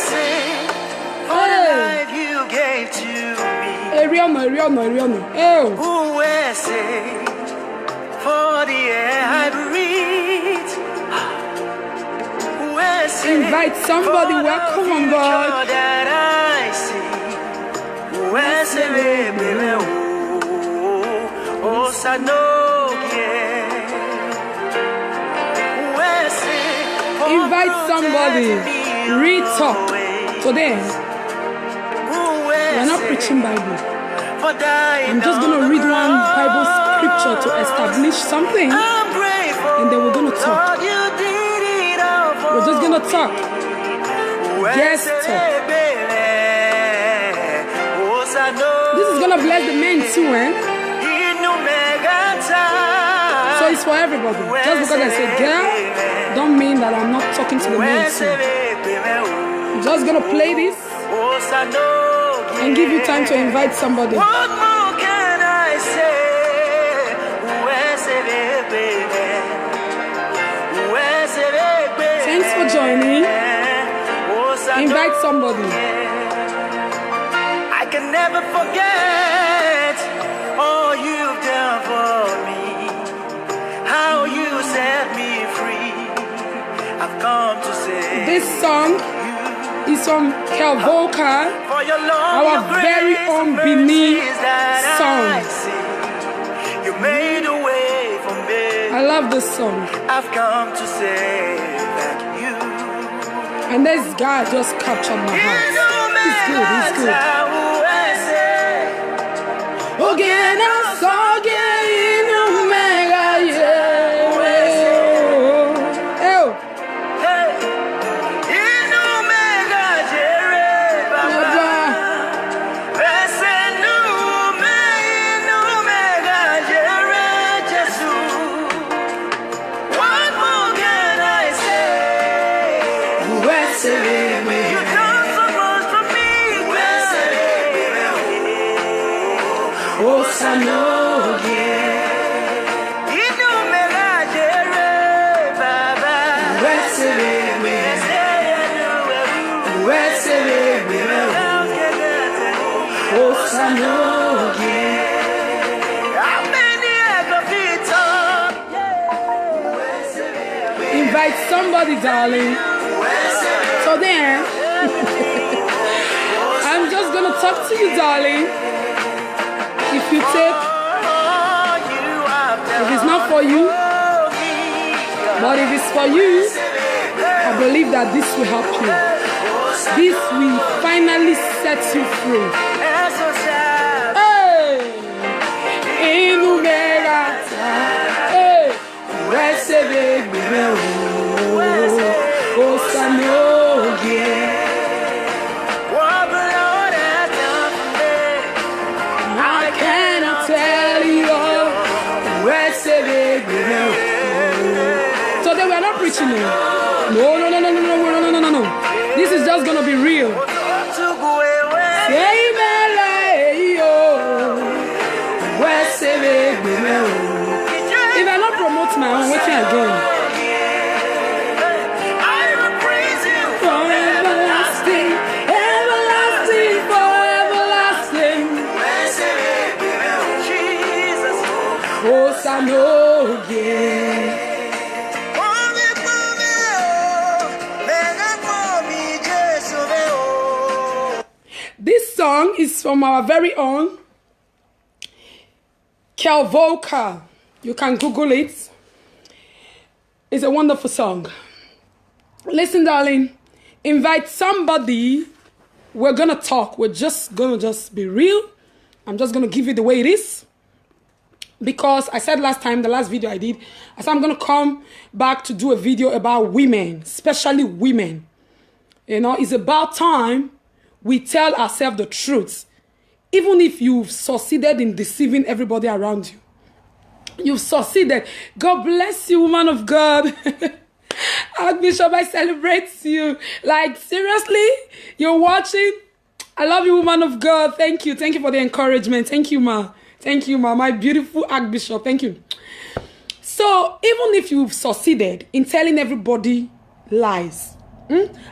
for the life you gave to me. Ariana. Oh. Who is it for the air I breathe? Who is it? Invite somebody. Welcome on board. That I see. Who is it, baby? Oh, Sanoke. Invite somebody. Read talk. Today, we're not preaching Bible. I'm just going to read one Bible scripture to establish something. And then we're going to talk. We're just going to talk. Yes, talk. This is going to bless the men too, eh? So it's for everybody. Just because I said girl, don't mean that I'm not talking to the men too. I'm just gonna play this and give you time to invite somebody. What more can I say? Thanks for joining. Invite somebody. I can never forget all you've done for me. How you set me free. I've come to say this song is from Kelvoka, our very own Benin song. You made a way for me. I love this song. I've come to say that you. And this guy just captured my heart. He's good, he's good. Again, I saw again, Omega, yeah. Oh. In Omega, Baba. In Omega, Jesus. What more can I say? You've done so much for me. Oh, Sanoke. Invite somebody, darling. So then, I'm just gonna talk to you, darling. If you take, if it's not for you, but if it's for you, I believe that this will help you. This will finally set you free. Hey! In Omega, hey! Oh, Sanoke. So they were not preaching it. No. This is just gonna be real. If I not promote my own, what's again? Oh, Sanoke. This song is from our very own Kelvoka. You can Google it. It's a wonderful song. Listen, darling. Invite somebody. We're gonna talk. We're just gonna be real. I'm just gonna give you the way it is. Because I said last time, the last video I did, I said I'm going to come back to do a video about women, especially women. You know, it's about time we tell ourselves the truth. Even if you've succeeded in deceiving everybody around you. You've succeeded. God bless you, woman of God. Archbishop, I celebrate you. Like, seriously? You're watching? I love you, woman of God. Thank you. Thank you for the encouragement. Thank you, ma. Thank you, ma. My beautiful Archbishop. Thank you. So, even if you've succeeded in telling everybody lies,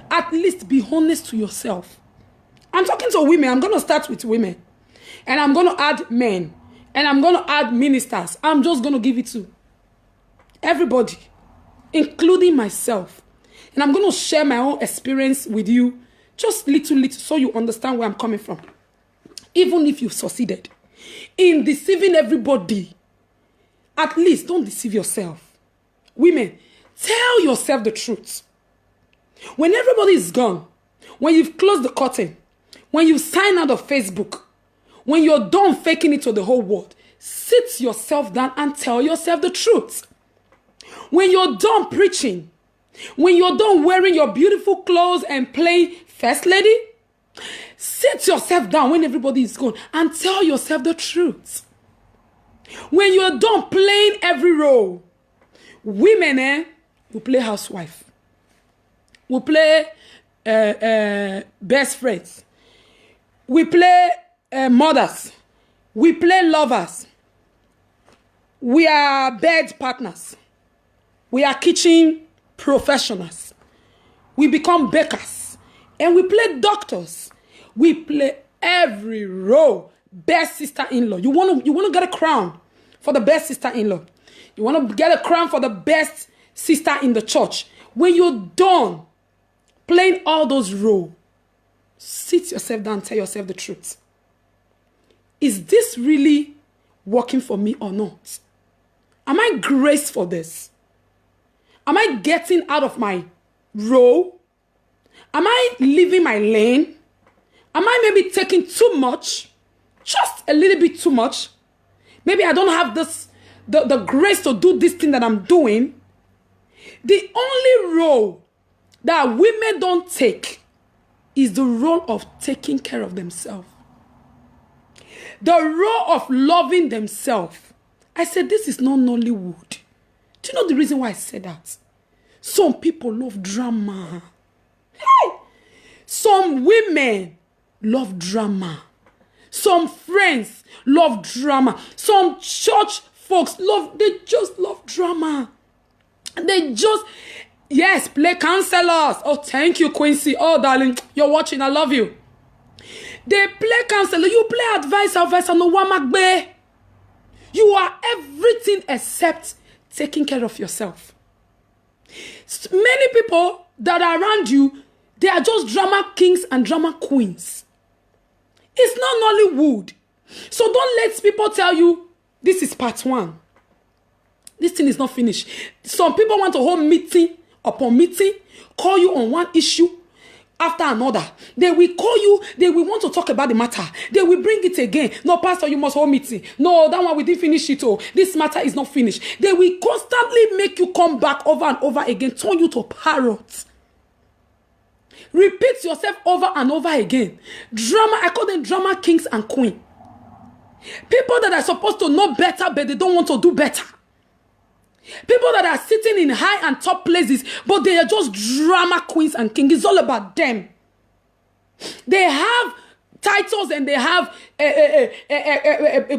At least be honest to yourself. I'm talking to women. I'm going to start with women. And I'm going to add men. And I'm going to add ministers. I'm just going to give it to everybody, including myself. And I'm going to share my own experience with you, just little, so you understand where I'm coming from. Even if you've succeeded in deceiving everybody, at least don't deceive yourself. Women, tell yourself the truth. When everybody is gone, when you've closed the curtain, when you sign out of Facebook, when you're done faking it to the whole world, sit yourself down and tell yourself the truth. When you're done preaching, when you're done wearing your beautiful clothes and playing first lady, sit yourself down when everybody is gone and tell yourself the truth. When you're done playing every role, women, will play housewife, will play best friends, we play mothers, we play lovers, we are bed partners, we are kitchen professionals, we become bakers, and we play doctors, we play every role. Best sister-in-law. You want to get a crown for the best sister-in-law. You want to get a crown for the best sister in the church. When you're done playing all those roles, sit yourself down and tell yourself the truth. Is this really working for me or not? Am I graced for this? Am I getting out of my role? Am I leaving my lane? Am I maybe taking too much? Just a little bit too much? Maybe I don't have the grace to do this thing that I'm doing. The only role that women don't take is the role of taking care of themselves. The role of loving themselves. I said, this is not Nollywood. Do you know the reason why I said that? Some people love drama. Hey! Some women love drama. Some friends love drama. Some church folks they just love drama. They just, yes, play counselors. Oh, thank you, Quincy. Oh, darling, you're watching. I love you. They play counselor. You play advisor. No one magbe. You are everything except taking care of yourself. Many people that are around you, they are just drama kings and drama queens. It's not Nollywood. So don't let people tell you, this is part one. This thing is not finished. Some people want to hold meeting upon meeting, call you on one issue after another. They will call you, they will want to talk about the matter. They will bring it again. No, pastor, you must hold meeting. No, that one we didn't finish it. Oh, this matter is not finished. They will constantly make you come back over and over again, turn you to parrots. Repeat yourself over and over again. Drama, I call them drama kings and queens. People that are supposed to know better, but they don't want to do better. People that are sitting in high and top places, but they are just drama queens and kings. It's all about them. They have titles and they have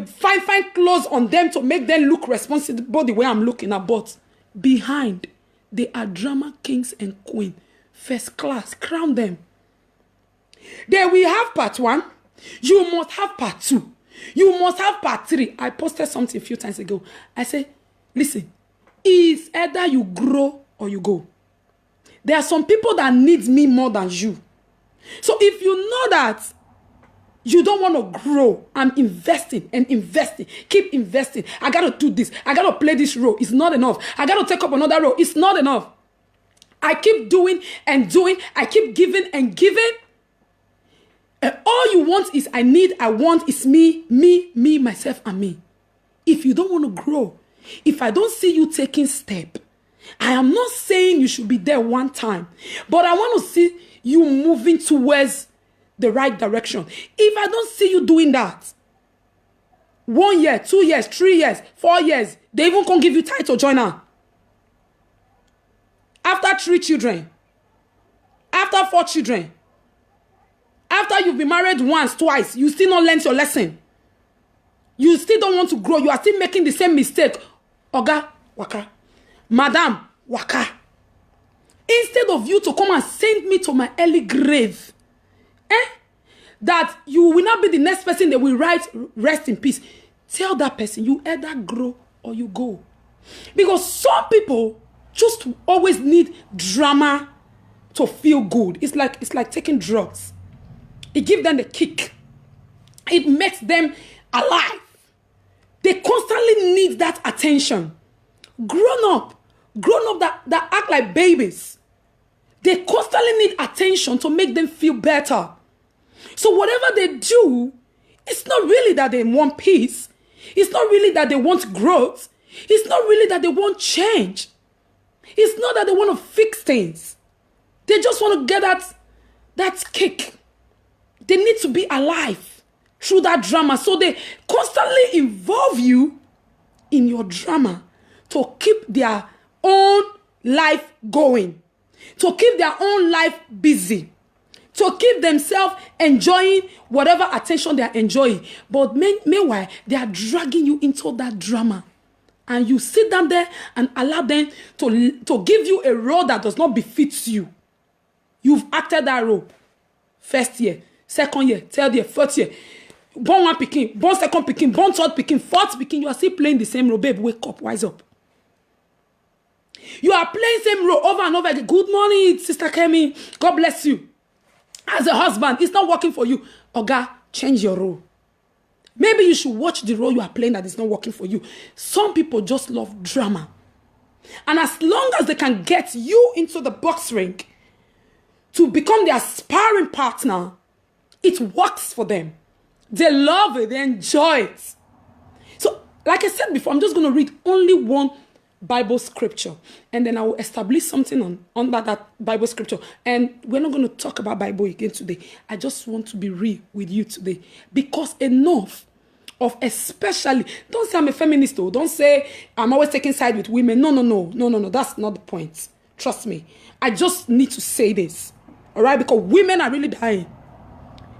fine clothes on them to make them look responsible the way I'm looking at. But behind, they are drama kings and queens. First class, crown them. Then we have part one. You must have part two. You must have part three. I posted something a few times ago. I said, listen, it's either you grow or you go. There are some people that need me more than you. So if you know that you don't want to grow, I'm investing and investing. Keep investing. I got to do this. I got to play this role. It's not enough. I got to take up another role. It's not enough. I keep doing and doing. I keep giving and giving. And all you want is I want is me, myself, and me. If you don't want to grow, if I don't see you taking step, I am not saying you should be there one time, but I want to see you moving towards the right direction. If I don't see you doing that, 1 year, 2 years, 3 years, 4 years, they even can't give you title joiner. After 3 children, after 4 children, after you've been married once, twice, you still not learned your lesson. You still don't want to grow. You are still making the same mistake. Oga, waka. Madam, waka. Instead of you to come and send me to my early grave, that you will not be the next person that will write rest in peace. Tell that person you either grow or you go. Because some people just always need drama to feel good. It's like taking drugs. It gives them the kick. It makes them alive. They constantly need that attention. Grown up that act like babies. They constantly need attention to make them feel better. So whatever they do, it's not really that they want peace. It's not really that they want growth. It's not really that they want change. It's not that they want to fix things. They just want to get that kick. They need to be alive through that drama. So they constantly involve you in your drama to keep their own life going, to keep their own life busy, to keep themselves enjoying whatever attention they are enjoying. But meanwhile, they are dragging you into that drama. And you sit down there and allow them to give you a role that does not befit you. You've acted that role. First year, second year, third year, fourth year. Born one picking, born second picking, born third picking, fourth picking. You are still playing the same role. Babe, wake up, wise up. You are playing same role over and over again. Good morning, Sister Kemi. God bless you. As a husband, it's not working for you. Oga, change your role. Maybe you should watch the role you are playing that is not working for you. Some people just love drama. And as long as they can get you into the box ring to become their sparring partner, it works for them. They love it. They enjoy it. So, like I said before, I'm just going to read only one Bible scripture. And then I will establish something on that Bible scripture. And we're not going to talk about Bible again today. I just want to be real with you today. Because enough of especially, don't say I'm a feminist though. Don't say I'm always taking side with women. No. That's not the point. Trust me. I just need to say this. All right? Because women are really dying.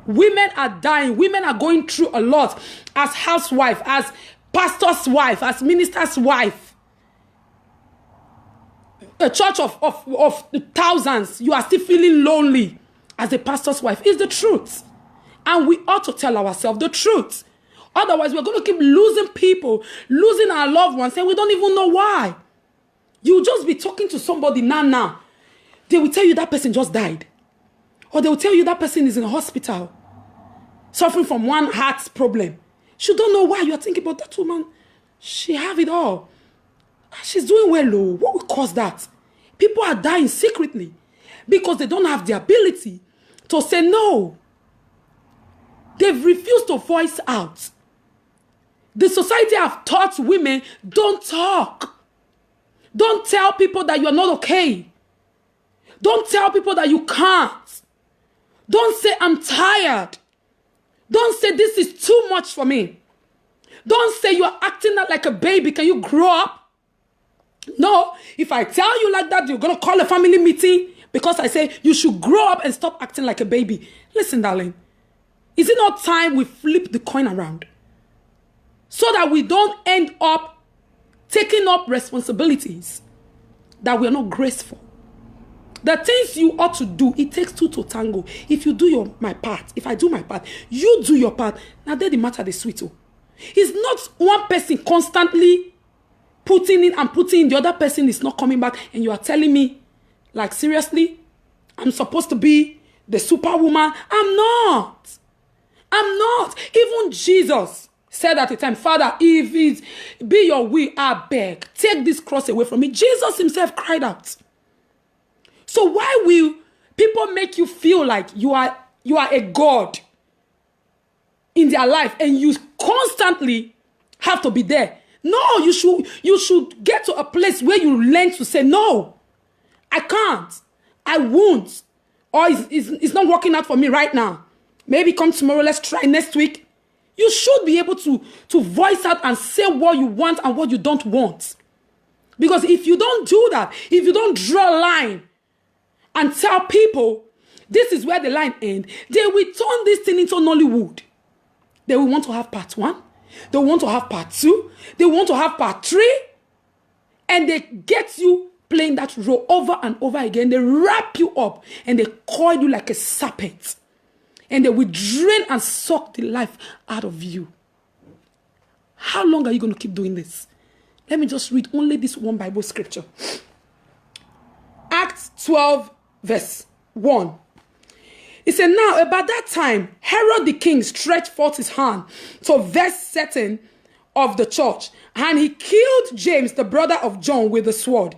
Women are dying. Women are going through a lot. As housewife, as pastor's wife, as minister's wife. A church of thousands, you are still feeling lonely as a pastor's wife. It's the truth. And we ought to tell ourselves the truth. Otherwise, we're going to keep losing people, losing our loved ones, and we don't even know why. You'll just be talking to somebody now. They will tell you that person just died. Or they will tell you that person is in a hospital, suffering from one heart problem. You don't know why. You're thinking about that woman. She have it all. She's doing well, though. What will cause that? People are dying secretly because they don't have the ability to say no. They've refused to voice out. The society have taught women, don't talk. Don't tell people that you're not okay. Don't tell people that you can't. Don't say, I'm tired. Don't say, this is too much for me. Don't say, you're acting like a baby. Can you grow up? No, if I tell you like that, you're going to call a family meeting because I say you should grow up and stop acting like a baby. Listen, darling, is it not time we flip the coin around so that we don't end up taking up responsibilities that we are not graceful? The things you ought to do, it takes two to tango. If you do my part, if I do my part, you do your part. Now, there the matter, the sweet. It's not one person constantly putting in and putting in, the other person is not coming back, and you are telling me, like, seriously, I'm supposed to be the superwoman? I'm not. Even Jesus said at the time, Father, if it be your will, I beg, take this cross away from me. Jesus himself cried out. So why will people make you feel like you are a God in their life and you constantly have to be there? No, you should get to a place where you learn to say, no, I can't, I won't, or it's not working out for me right now. Maybe come tomorrow, let's try next week. You should be able to voice out and say what you want and what you don't want. Because if you don't do that, if you don't draw a line and tell people, this is where the line ends, they will turn this thing into Nollywood. They will want to have part 1. They want to have part 2. They want to have part 3. And they get you playing that role over and over again. They wrap you up and they coil you like a serpent. And they will drain and suck the life out of you. How long are you going to keep doing this? Let me just read only this one Bible scripture. Acts 12 verse 1. It said, now about that time, Herod the king stretched forth his hand to vex certain of the church, and he killed James, the brother of John, with the sword.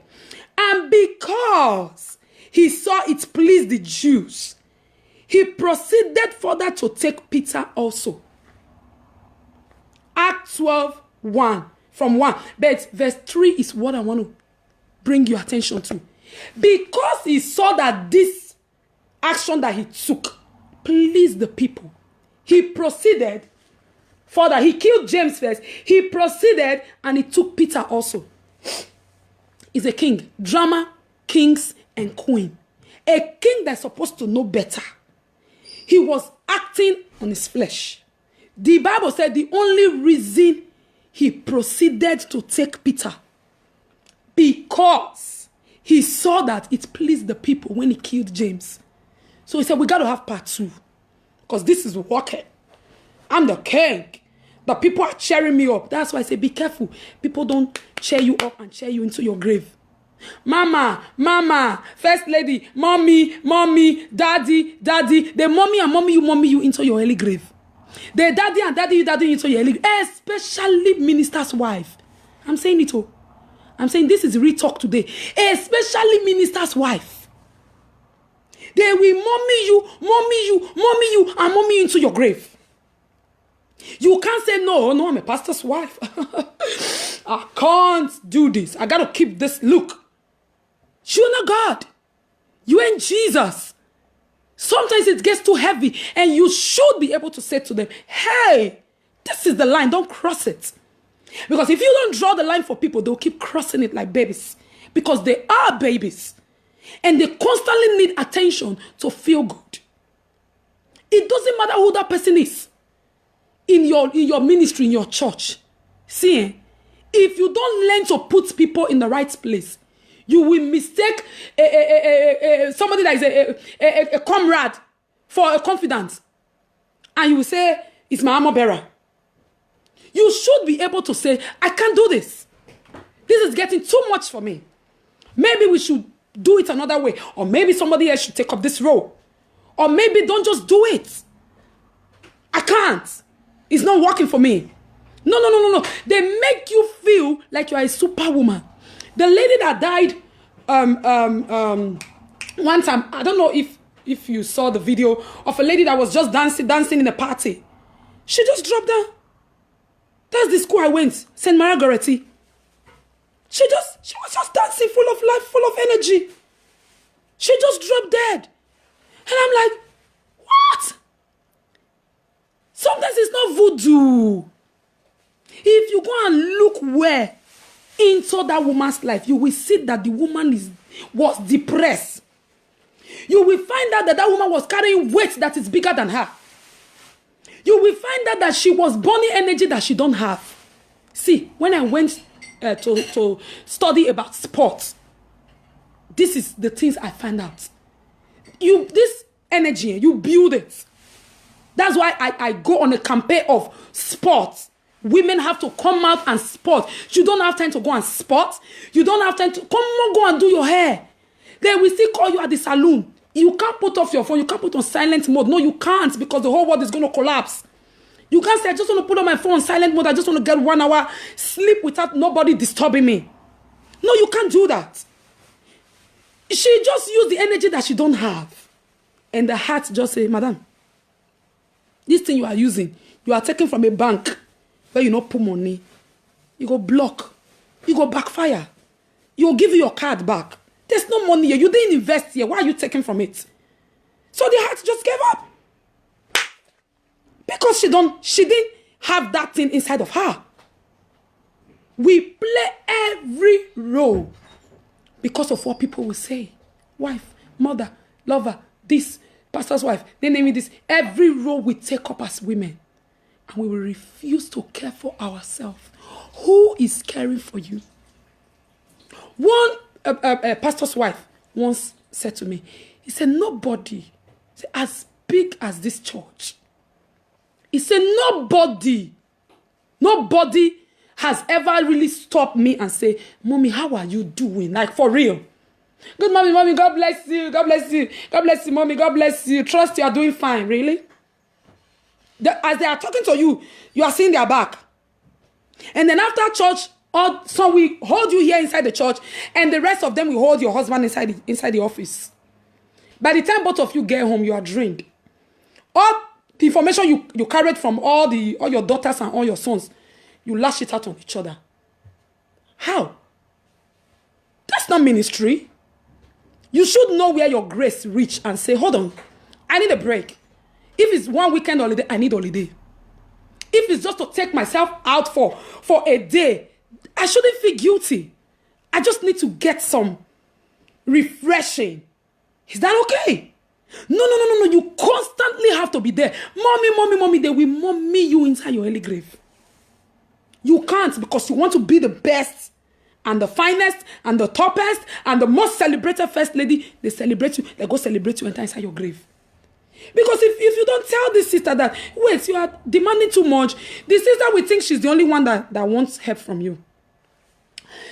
And because he saw it pleased the Jews, he proceeded further to take Peter also. Acts 12, 1, from 1. But verse 3 is what I want to bring your attention to. Because he saw that this action that he took pleased the people, he proceeded further. He killed James first. He proceeded and he took Peter also. He's a king. Drama, kings, and queen. A king that's supposed to know better. He was acting on his flesh. The Bible said the only reason he proceeded to take Peter, because he saw that it pleased the people when he killed James. So he said, we got to have part 2. Because this is working. I'm the king. The people are cheering me up. That's why I say, be careful. People don't cheer you up and cheer you into your grave. Mama, mama, first lady, mommy, mommy, daddy, daddy. They mommy you into your early grave. They daddy and daddy you into your early grave. Especially minister's wife. I'm saying it all. I'm saying this is real talk today. Especially minister's wife. They will mommy you, and mommy you into your grave. You can't say, no, I'm a pastor's wife. I can't do this. I got to keep this look. You're not God. You ain't Jesus. Sometimes it gets too heavy and you should be able to say to them, hey, this is the line. Don't cross it. Because if you don't draw the line for people, they'll keep crossing it like babies. Because they are babies. And they constantly need attention to feel good. It doesn't matter who that person is. In your ministry, in your church. See, if you don't learn to put people in the right place, you will mistake somebody that is a comrade for a confidant. And you will say, it's my armor bearer. You should be able to say, I can't do this. This is getting too much for me. Maybe we should do it another way. Or maybe somebody else should take up this role. Or maybe don't just do it. I can't. It's not working for me. No. They make you feel like you are a superwoman. The lady that died one time, I don't know if you saw the video of a lady that was just dancing in a party. She just dropped down. That's the school I went, St. Maria Goretti. She was just dancing, full of life, full of energy. She just dropped dead. And I'm like, what? Sometimes it's not voodoo. If you go and look where into that woman's life, you will see that the woman was depressed. You will find out that woman was carrying weight that is bigger than her. You will find out that she was burning energy that she don't have. See, when I went to study about sports, this is the things I find out. This energy, you build it. That's why I go on a campaign of sports. Women have to come out and sport. You don't have time to go and sport. You don't have time to come on, go and do your hair. They will still call you at the salon. You can't put off your phone. You can't put on silent mode. No, you can't, because the whole world is going to collapse. You can't say, I just want to put on my phone on silent mode. I just want to get 1 hour sleep without nobody disturbing me. No, you can't do that. She just used the energy that she don't have. And the heart just say, madam, this thing you are using, you are taking from a bank where you not put money. You go block. You go backfire. You will give you your card back. There's no money here. You didn't invest here. Why are you taking from it? So the heart just gave up. Because she didn't have that thing inside of her. We play every role because of what people will say. Wife, mother, lover, this, pastor's wife, they name me this. Every role we take up as women. And we will refuse to care for ourselves. Who is caring for you? One pastor's wife once said to me, he said, nobody, as big as this church, he said, nobody has ever really stopped me and say, Mommy, how are you doing? Like, for real. Good, mommy, God bless you, God bless you, God bless you, mommy, God bless you. Trust you are doing fine, really? As they are talking to you, you are seeing their back. And then after church, so we hold you here inside the church, and the rest of them will hold your husband inside the office. By the time both of you get home, you are drained. All the information you carried from all your daughters and all your sons, you lash it out on each other. How? That's not ministry. You should know where your grace reach and say, hold on, I need a break. If it's one weekend holiday, I need holiday. If it's just to take myself out for a day, I shouldn't feel guilty. I just need to get some refreshing. Is that okay? No. You constantly have to be there. Mommy, they will mommy you inside your early grave. You can't, because you want to be the best and the finest and the toppest and the most celebrated first lady. They celebrate you. They go celebrate you inside your grave. Because if you don't tell this sister that, wait, you are demanding too much, the sister will think she's the only one that wants help from you.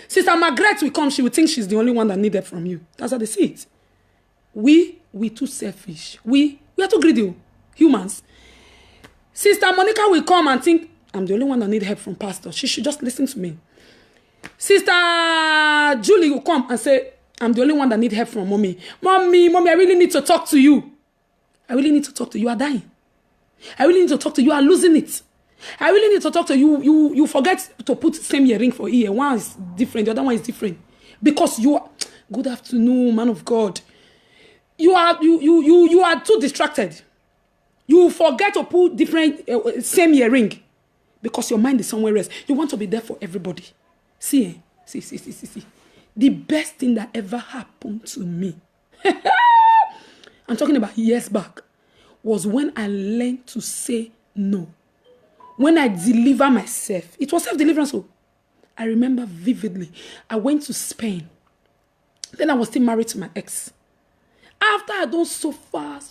Sister Margaret will come, she will think she's the only one that needs help from you. That's how they see it. We too selfish. We are too greedy, humans. Sister Monica will come and think, I'm the only one that needs help from pastor. She should just listen to me. Sister Julie will come and say, I'm the only one that needs help from mommy. Mommy, I really need to talk to you. I really need to talk to you. You are dying. I really need to talk to you. You are losing it. I really need to talk to you. You forget to put same earring for ear. One is different. The other one is different. Because you are... Good afternoon, man of God. You are too distracted. You forget to put different same earring. Because your mind is somewhere else. You want to be there for everybody. See. The best thing that ever happened to me, I'm talking about years back, was when I learned to say no. When I deliver myself. It was self-deliverance. So I remember vividly. I went to Spain. Then I was still married to my ex. After I done so far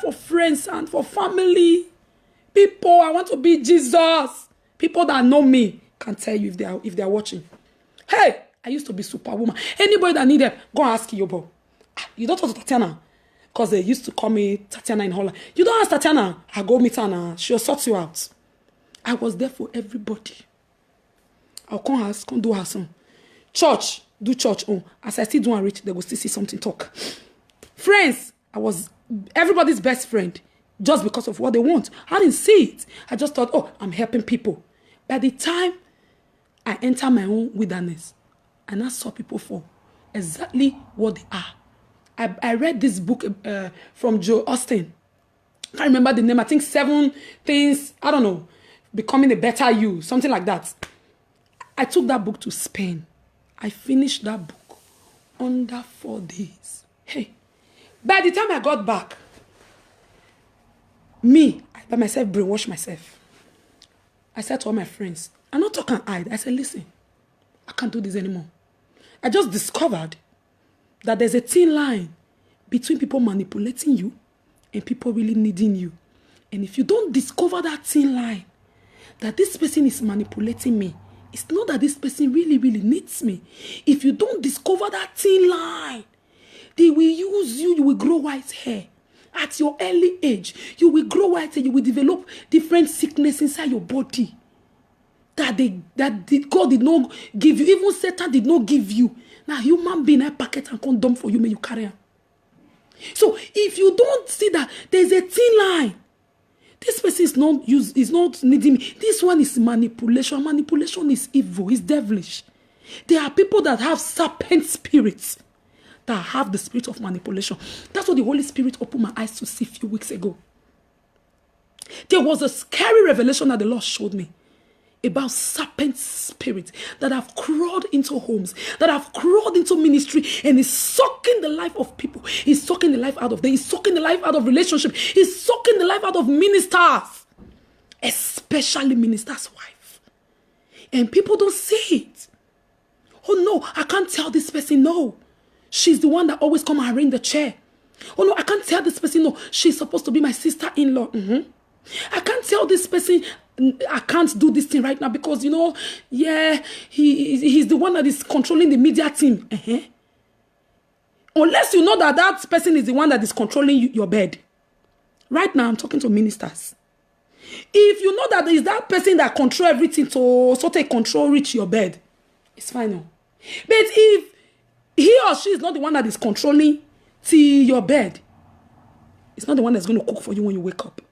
for friends and for family, people, I want to be Jesus. People that know me can tell you if they are watching. Hey, I used to be superwoman. Anybody that need help, go and ask Yobo. You don't talk to Tatiana, because they used to call me Tatiana in Holland. You don't ask Tatiana. I go meet her and she'll sort you out. I was there for everybody. I'll come do her some. Church, do church. Oh, as I still do and reach, they will still see something talk. Friends, I was everybody's best friend just because of what they want. I didn't see it. I just thought, oh, I'm helping people. By the time I enter my own wilderness, and I saw people for exactly what they are. I read this book from Joe Austin. I can't remember the name. I think 7 Things, I don't know, Becoming a Better You, something like that. I took that book to Spain. I finished that book under 4 days. Hey, by the time I got back, I by myself brainwashed myself. I said to all my friends, I'm not talking hide. I said, listen, I can't do this anymore. I just discovered that there's a thin line between people manipulating you and people really needing you. And if you don't discover that thin line, that this person is manipulating me, it's not that this person really, really needs me. If you don't discover that thin line, they will use you, you will grow white hair. At your early age, you will grow white hair, you will develop different sickness inside your body. God did not give you, even Satan did not give you. Now, human being, I packet and condom for you, may you carry on. So, if you don't see that there's a thin line, this person is not needing me. This one is manipulation. Manipulation is evil, it's devilish. There are people that have serpent spirits, that have the spirit of manipulation. That's what the Holy Spirit opened my eyes to see a few weeks ago. There was a scary revelation that the Lord showed me about serpent spirits that have crawled into homes, that have crawled into ministry, and is sucking the life of people. He's sucking the life out of them. He's sucking the life out of relationships. He's sucking the life out of ministers, especially ministers' wife. And people don't see it. Oh no, I can't tell this person no. She's the one that always come and arrange the chair. Oh no, I can't tell this person no. She's supposed to be my sister-in-law. I can't tell this person I can't do this thing right now because, you know, yeah, he's the one that is controlling the media team. Unless you know that that person is the one that is controlling your bed. Right now, I'm talking to ministers. If you know that is that person that control everything to sort of control reach your bed, it's fine. No? But if he or she is not the one that is controlling to your bed, it's not the one that's going to cook for you when you wake up.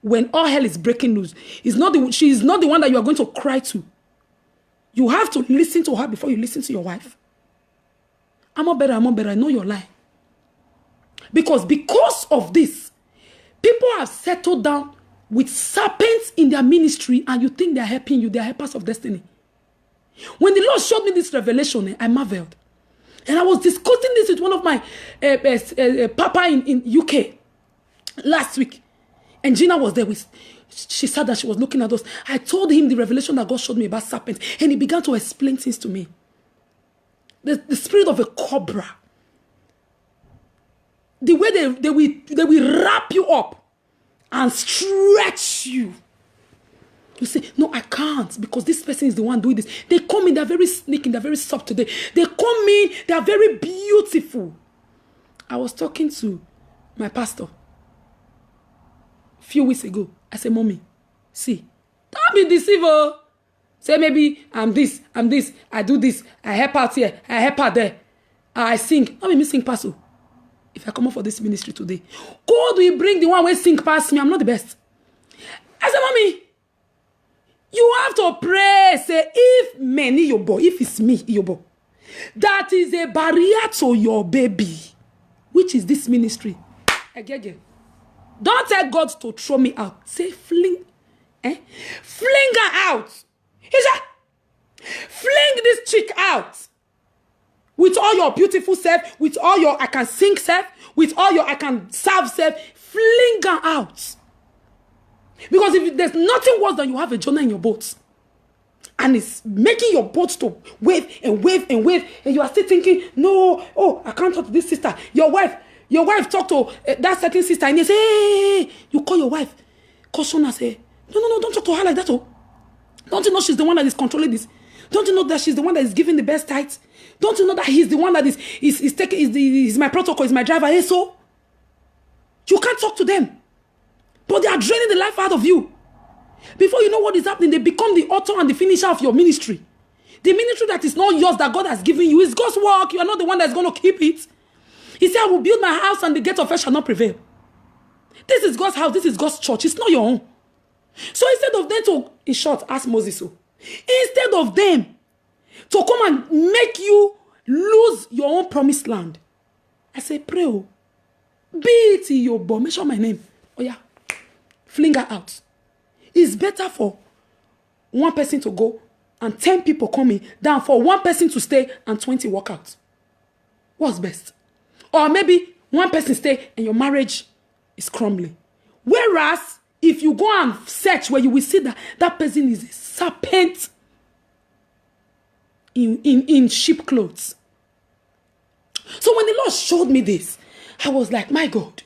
When all hell is breaking loose, she is not the one that you are going to cry to. You have to listen to her before you listen to your wife. I'm not better, I know your lie. Because of this, people have settled down with serpents in their ministry and you think they're helping you, they're helpers of destiny. When the Lord showed me this revelation, I marveled. And I was discussing this with one of my papa in UK last week. And Gina was there she said that she was looking at us. I told him the revelation that God showed me about serpents. And he began to explain things to me. The spirit of a cobra. The way they will wrap you up and stretch you. You say, no, I can't because this person is the one doing this. They come in, they're very sneaky, they're very soft today. They come in, they're very beautiful. I was talking to my pastor a few weeks ago. I said, Mommy, see, don't be deceived. Say maybe I'm this, I do this, I help out here, I help out there. I sing. Not me sing pass. If I come up for this ministry today, God will bring the one who sing past me. I'm not the best. I said, Mommy, you have to pray. Say, if many yobo, if it's me, yobo, that is a barrier to your baby, which is this ministry. Again. Don't tell God to throw me out. Say, fling her out. He said, fling this chick out. With all your beautiful self, with all your I can sing self, with all your I can serve self, fling her out. Because if there's nothing worse than you have a Jonah in your boat, and it's making your boat to wave and wave and wave, and you are still thinking, no, oh, I can't talk to this sister. Your wife talked to that certain sister, and you say, hey, you call your wife, caution her, say, no, don't talk to her like that. Oh, don't you know she's the one that is controlling this? Don't you know that she's the one that is giving the best tithes? Don't you know that he's the one that is my protocol, is my driver? Hey, so you can't talk to them, but they are draining the life out of you. Before you know what is happening, they become the author and the finisher of your ministry. The ministry that is not yours, that God has given you, is God's work. You are not the one that's going to keep it. He said, I will build my house and the gate of hell shall not prevail. This is God's house. This is God's church. It's not your own. So instead of them to, in short, ask Moses, so, instead of them to come and make you lose your own promised land, I say, pray, oh, be it in your body, mention my name. Oh yeah, fling her out. It's better for one person to go and 10 people coming than for one person to stay and 20 walk out. What's best? Or maybe one person stay and your marriage is crumbling. Whereas, if you go and search where you will see that that person is a serpent in sheep clothes. So when the Lord showed me this, I was like, my God.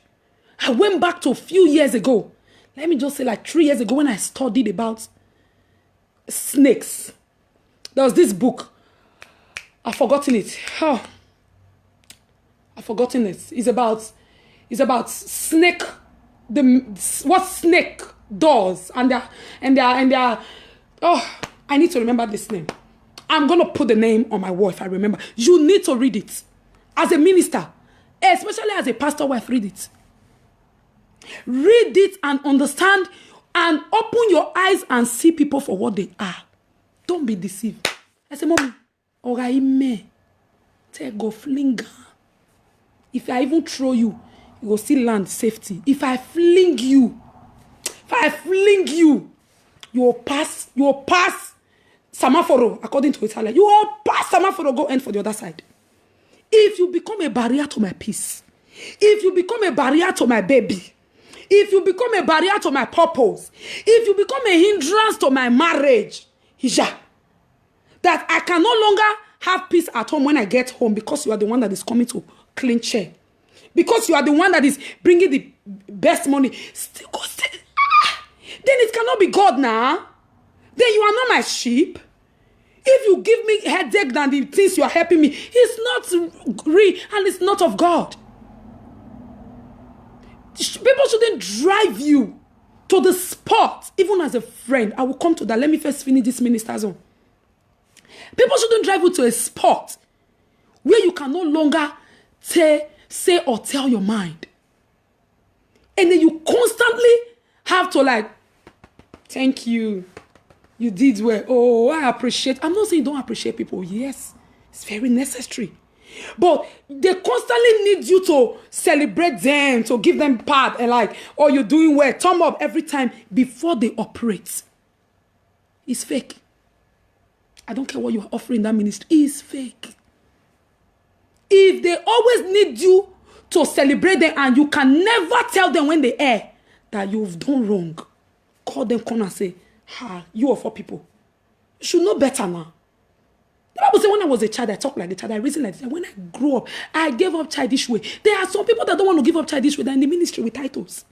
I went back to a few years ago. Let me just say like 3 years ago when I studied about snakes. There was this book. I've forgotten it. Oh, I've forgotten it. It's about snake. What snake does and they're oh, I need to remember this name. I'm gonna put the name on my wall if I remember. You need to read it as a minister, especially as a pastor wife. Read it and understand and open your eyes and see people for what they are. Don't be deceived. I say, Mommy, Oraime, take go flinger. If I even throw you, you will still land safety. If I fling you, you will pass Samaforo, according to Italy. You will pass Samaforo, go end for the other side. If you become a barrier to my peace, if you become a barrier to my baby, if you become a barrier to my purpose, if you become a hindrance to my marriage, that I can no longer have peace at home when I get home because you are the one that is coming to clean chair. Because you are the one that is bringing the best money. Still, then it cannot be God now. Then you are not my sheep. If you give me headache than the things you are helping me, it's not real and it's not of God. People shouldn't drive you to the spot, even as a friend. I will come to that. Let me first finish this minister's own. People shouldn't drive you to a spot where you can no longer say or tell your mind. And then you constantly have to like, thank you. You did well. Oh, I appreciate. I'm not saying you don't appreciate people. Yes, it's very necessary. But they constantly need you to celebrate them, to give them pat and like, oh, you're doing well. Thumb up every time before they operate. It's fake. I don't care what you're offering that ministry. It's fake. If they always need you to celebrate them and you can never tell them when they err that you've done wrong, call them, come and say, you are for people. You should know better now. The Bible says when I was a child, I talked like the child, I reasoned like this. And when I grew up, I gave up childish way. There are some people that don't want to give up childish way. They're in the ministry with titles.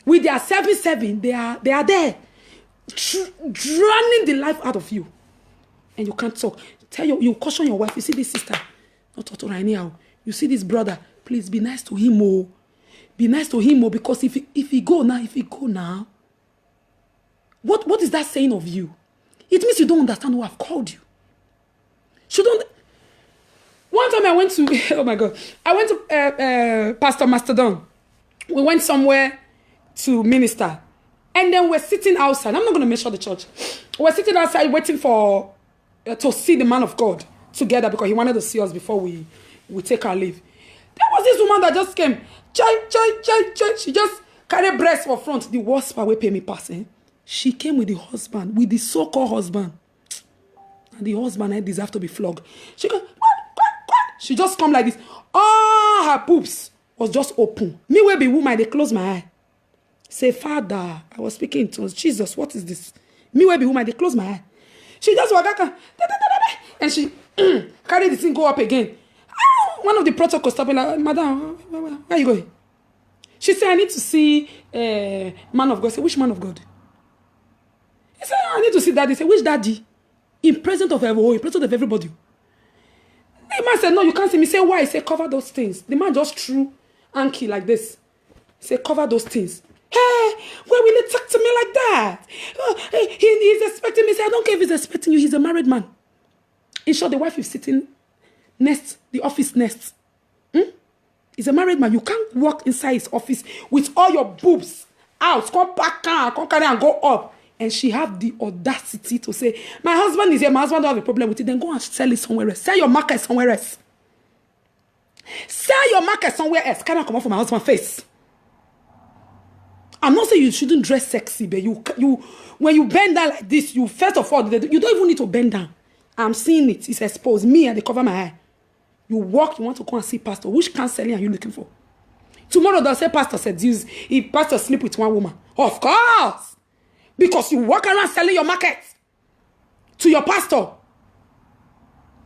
With their serving, they are there. Drowning the life out of you. And you can't talk. You caution your wife, you see this sister, not talk to her anyhow. You see this brother, please be nice to him, oh. Be nice to him, oh, because if he go now, what is that saying of you? It means you don't understand who I've called you. One time I went to, oh my God, I went to Pastor Mastodon. We went somewhere to minister. And then we're sitting outside. I'm not going to mention the church. We're sitting outside waiting for, to see the man of God together because he wanted to see us before we take our leave. There was this woman that just came. She just carried breast for front. The worst part, we pay me passing. She came with the husband, with the so-called husband. And the husband, I deserve to be flogged. She goes, she just come like this. All her boobs was just open. Me will be woman, they close my eye. Say, Father, I was speaking in tongues. Jesus, what is this? Me will be woman, they close my eye. She just walk out, and she carry the thing, go up again. One of the protocols stopping like, Madam, where are you going? She said, I need to see man of God. I said, which man of God? He said, I need to see daddy. He said, which daddy? In presence of everyone, in presence of everybody. The man said, no, you can't see me. He said, why? He said, cover those things. The man just threw Anki like this. He said, cover those things. Hey, why will he talk to me like that? He's expecting me. He said, I don't care if he's expecting you. He's a married man. In short, the wife is sitting next, the office next. He's a married man. You can't walk inside his office with all your boobs out. Come back, come carry and go up. And she had the audacity to say, my husband is here. My husband don't have a problem with it. Then go and sell it somewhere else. Sell your market somewhere else. Sell your market somewhere else. Can I come out from my husband's face? I'm not saying you shouldn't dress sexy, but you when you bend down like this, you first of all, you don't even need to bend down. I'm seeing it. It's exposed. Me and they cover my eye. You walk, you want to come and see pastor. Which counseling are you looking for? Tomorrow they'll say pastor seduce. If pastor sleep with one woman. Of course. Because you walk around selling your market to your pastor.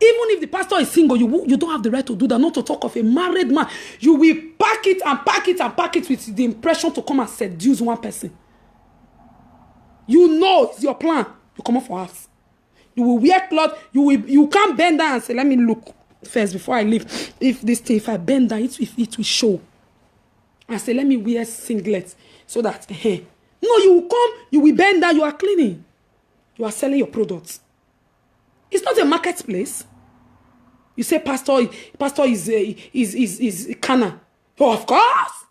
Even if the pastor is single, you don't have the right to do that. Not to talk of a married man. You will pack it and pack it and pack it with the impression to come and seduce one person. You know it's your plan. You come up for us. You will wear clothes. You can't bend down and say, let me look first before I leave. If I bend down, it will show. I say, let me wear singlets so that, no, you will come, you will bend down, you are cleaning. You are selling your products. It's not a marketplace. You say pastor is canna. Oh, of course.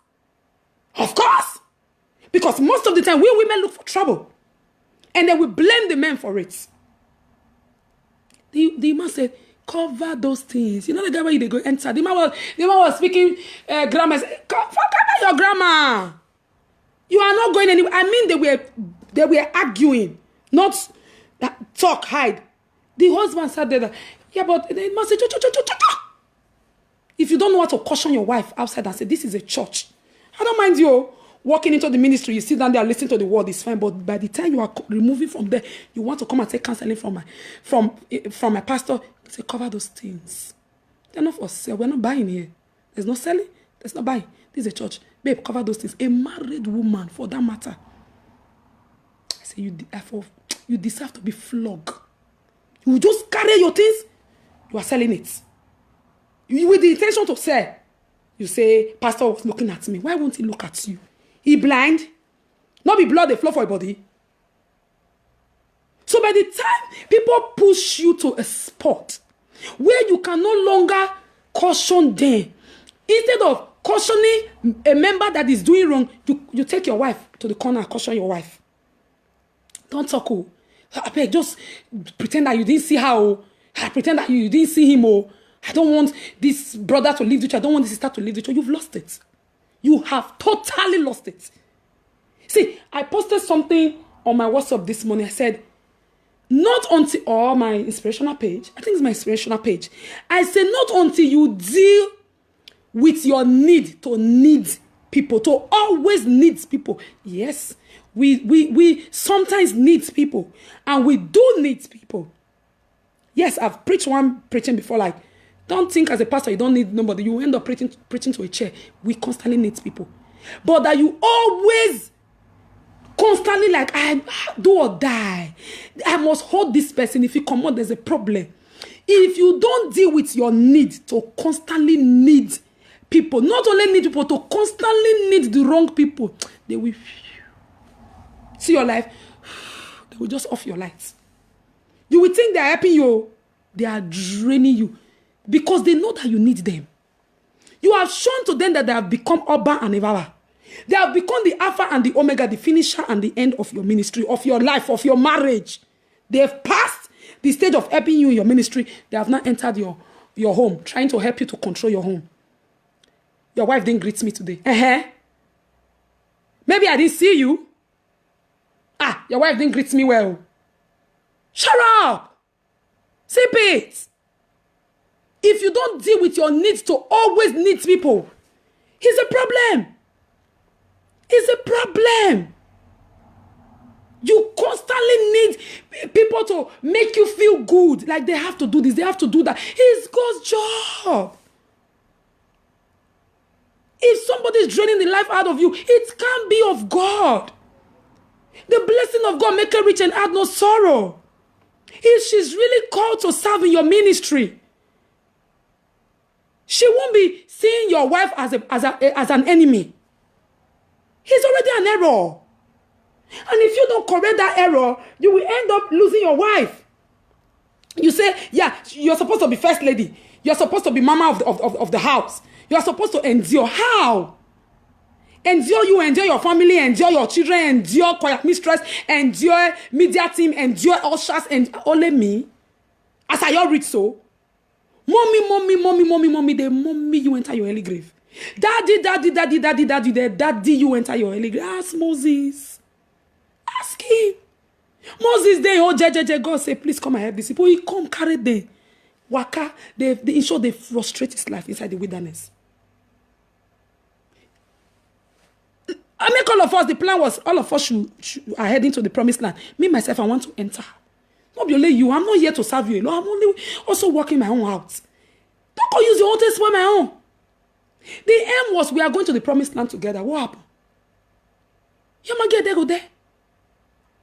Of course. Because most of the time, we women look for trouble. And then we blame the men for it. The man said, cover those things. You know the guy where they go enter. The man was speaking grammar. Cover your grammar. You are not going anywhere. I mean, they were arguing, not talk, hide. The husband said that, yeah, but they must say, if you don't know how to caution your wife outside and say, this is a church, I don't mind you. walking into the ministry, you sit down there, listen to the word, it's fine. But by the time you are removing from there, you want to come and take counseling from my pastor, say, cover those things. They're not for sale. We're not buying here. There's no selling. There's no buying. This is a church. Babe, cover those things. A married woman, for that matter. I say, you deserve to be flogged. You just carry your things, you are selling it. With the intention to sell. You say, pastor was looking at me. Why won't he look at you? He blind? Not be blood, they flow for your body. So by the time people push you to a spot where you can no longer caution them, instead of cautioning a member that is doing wrong, you take your wife to the corner and caution your wife. Don't talk. Just pretend that you didn't see her. Pretend that you didn't see him. I don't want this brother to leave the church. I don't want this sister to leave the church. You've lost it. You have totally lost it. See, I posted something on my WhatsApp this morning. I said, not until, or my inspirational page. I think it's my inspirational page. I said, not until you deal with your need to need people, to always need people. Yes, we sometimes need people, and we do need people. Yes, I've preached one preaching before, like, don't think as a pastor you don't need nobody. You end up preaching to a chair. We constantly need people. But that you always constantly like, I do or die. I must hold this person. If you come out, there's a problem. If you don't deal with your need to constantly need people, not only need people, to constantly need the wrong people, they will see your life. They will just off your lights. You will think they are helping you. They are draining you. Because they know that you need them. You have shown to them that they have become Abba and Eva. They have become the Alpha and the Omega, the finisher and the end of your ministry, of your life, of your marriage. They have passed the stage of helping you in your ministry. They have now entered your home, trying to help you to control your home. Your wife didn't greet me today. Maybe I didn't see you. Your wife didn't greet me well. Shut up. Sip it. If you don't deal with your needs to always need people, it's a problem. It's a problem. You constantly need people to make you feel good. Like they have to do this, they have to do that. It's God's job. If somebody is draining the life out of you, it can't be of God. The blessing of God make her rich and add no sorrow. If she's really called to serve in your ministry, she won't be seeing your wife as an enemy. He's already an error. And if you don't correct that error, you will end up losing your wife. You say, yeah, you're supposed to be first lady. You're supposed to be mama of the house. You're supposed to endure. How? Endure you, endure your family, endure your children, endure choir mistress, endure media team, endure ushers, and only me. As I all read so. Mommy, the mommy you enter your early grave. Daddy, the daddy you enter your early grave. Ask Moses. Ask him. Moses then, JJ, God say, please come and help these people. He come carry them. Waka, they ensure they frustrate his life inside the wilderness. I make all of us, the plan was all of us are heading to the promised land. Me, myself, I want to enter. Not be only you. I'm not here to serve you alone. I'm only also working my own out. Don't go use your own to spoil my own. The aim was we are going to the promised land together. What happened? You might get there, go there.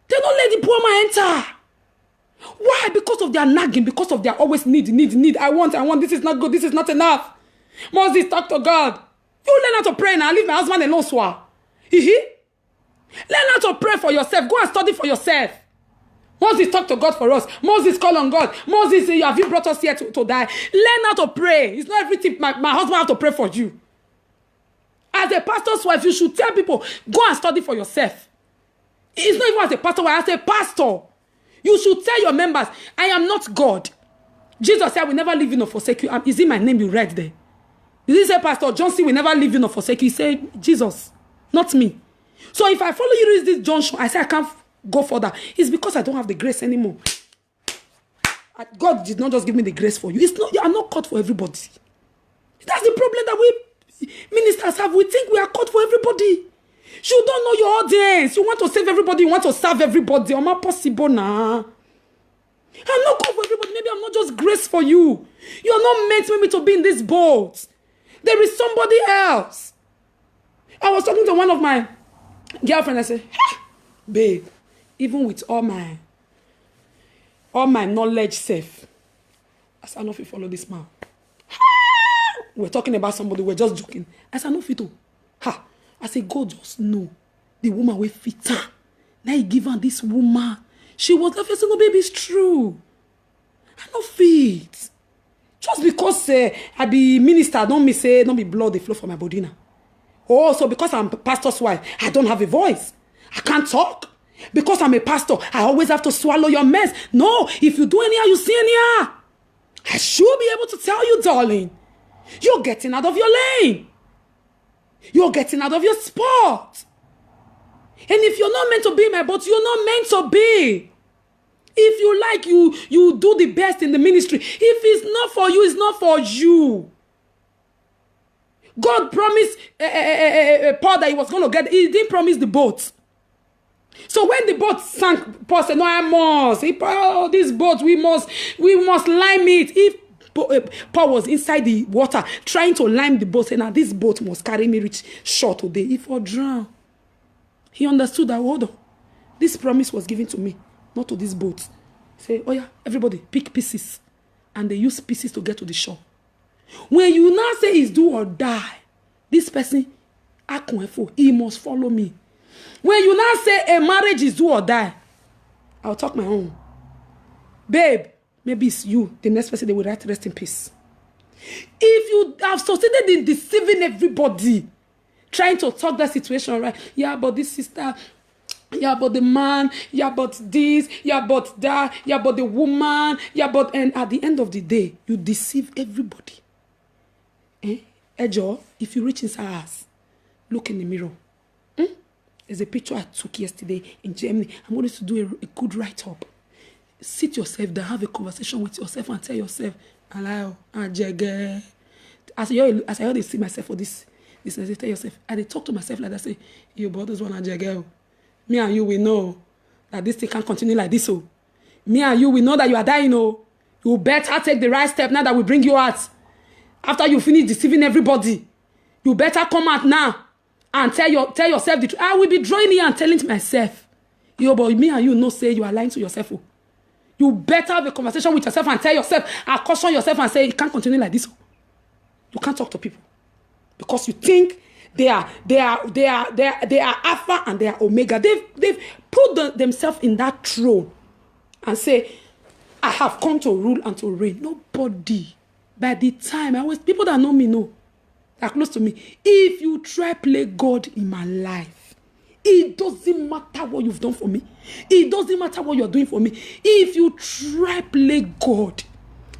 They don't let the poor man enter. Why? Because of their nagging, because of their always need. I want. This is not good. This is not enough. Moses, talk to God. You learn how to pray now. Leave my husband alone, swah. Learn how to pray for yourself. Go and study for yourself. Moses, talk to God for us. Moses, call on God. Moses, have you brought us here to die? Learn how to pray. It's not everything my husband has to pray for you. As a pastor's wife, you should tell people, go and study for yourself. It's not even as a pastor, as a pastor. You should tell your members, I am not God. Jesus said, I will never leave you nor forsake you. Is it my name you read there? Did he say, Pastor Johnson will never leave you nor forsake you? He said, Jesus, not me. So if I follow you to this junction, I say I can't go further. It's because I don't have the grace anymore. God did not just give me the grace for you. It's not, you are not called for everybody. That's the problem that we ministers have. We think we are called for everybody. You don't know your audience. You want to save everybody. You want to serve everybody. I'm not possible now. I'm not good for everybody. Maybe I'm not just grace for you. You're not meant maybe to be in this boat. There is somebody else. I was talking to one of my girlfriends. I said, hey, babe, even with all my knowledge safe, I said, I know if you follow this man. We're talking about somebody, we're just joking. I said, I know if you ha. I said, God just know the woman will fit her. Now he give her this woman. She was laughing. I said, no, baby, it's true. I know fit. Just because I be minister, don't be blood they flow from my body now. Oh, so because I'm a pastor's wife, I don't have a voice. I can't talk. Because I'm a pastor, I always have to swallow your mess. No, if you do anyhow, you see anyhow. I should be able to tell you, darling. You're getting out of your lane. You're getting out of your spot. And if you're not meant to be in my boat, you're not meant to be. If you like, you do the best in the ministry. If it's not for you, it's not for you. God promised Paul that he was going to get. He didn't promise the boat. So when the boat sank, Paul said, no, I must. This boat, we must lime it. If Paul was inside the water trying to lime the boat, saying, now this boat must carry me reach shore today. If I drown. He understood that, hold on, this promise was given to me, not to this boat. Say, oh yeah, everybody, pick pieces. And they use pieces to get to the shore. When you now say it's do or die, this person, he must follow me. When you now say a marriage is do or die, I'll talk my own. Babe, maybe it's you. The next person they will write rest in peace. If you have succeeded in deceiving everybody, trying to talk that situation right, yeah, but this sister, yeah, but the man, yeah, but this, yeah, but that, yeah, but the woman, yeah, but, and at the end of the day, you deceive everybody. Ejo, if you reach inside us, look in the mirror. There's a picture I took yesterday in Germany. I'm going to do a good write-up. Sit yourself down, have a conversation with yourself and tell yourself, allow, as I already see myself for this, I tell yourself, I talk to myself like that, say, you brothers want to me and you, we know that this thing can't continue like this. Oh. Me and you, we know that you are dying. Oh. You better take the right step now that we bring you out. After you finish deceiving everybody, you better come out now and tell yourself the truth. I will be drawing here and telling to myself, yo, but me and you know say you are lying to yourself. Oh. You better have a conversation with yourself and tell yourself and caution yourself and say, it can't continue like this. Oh. You can't talk to people because you think they are Alpha and they are Omega. They've put themselves in that throne and say, I have come to rule and to reign. Nobody. By the time people that know me know, that are close to me, if you try play God in my life, it doesn't matter what you've done for me. It doesn't matter what you're doing for me. If you try play God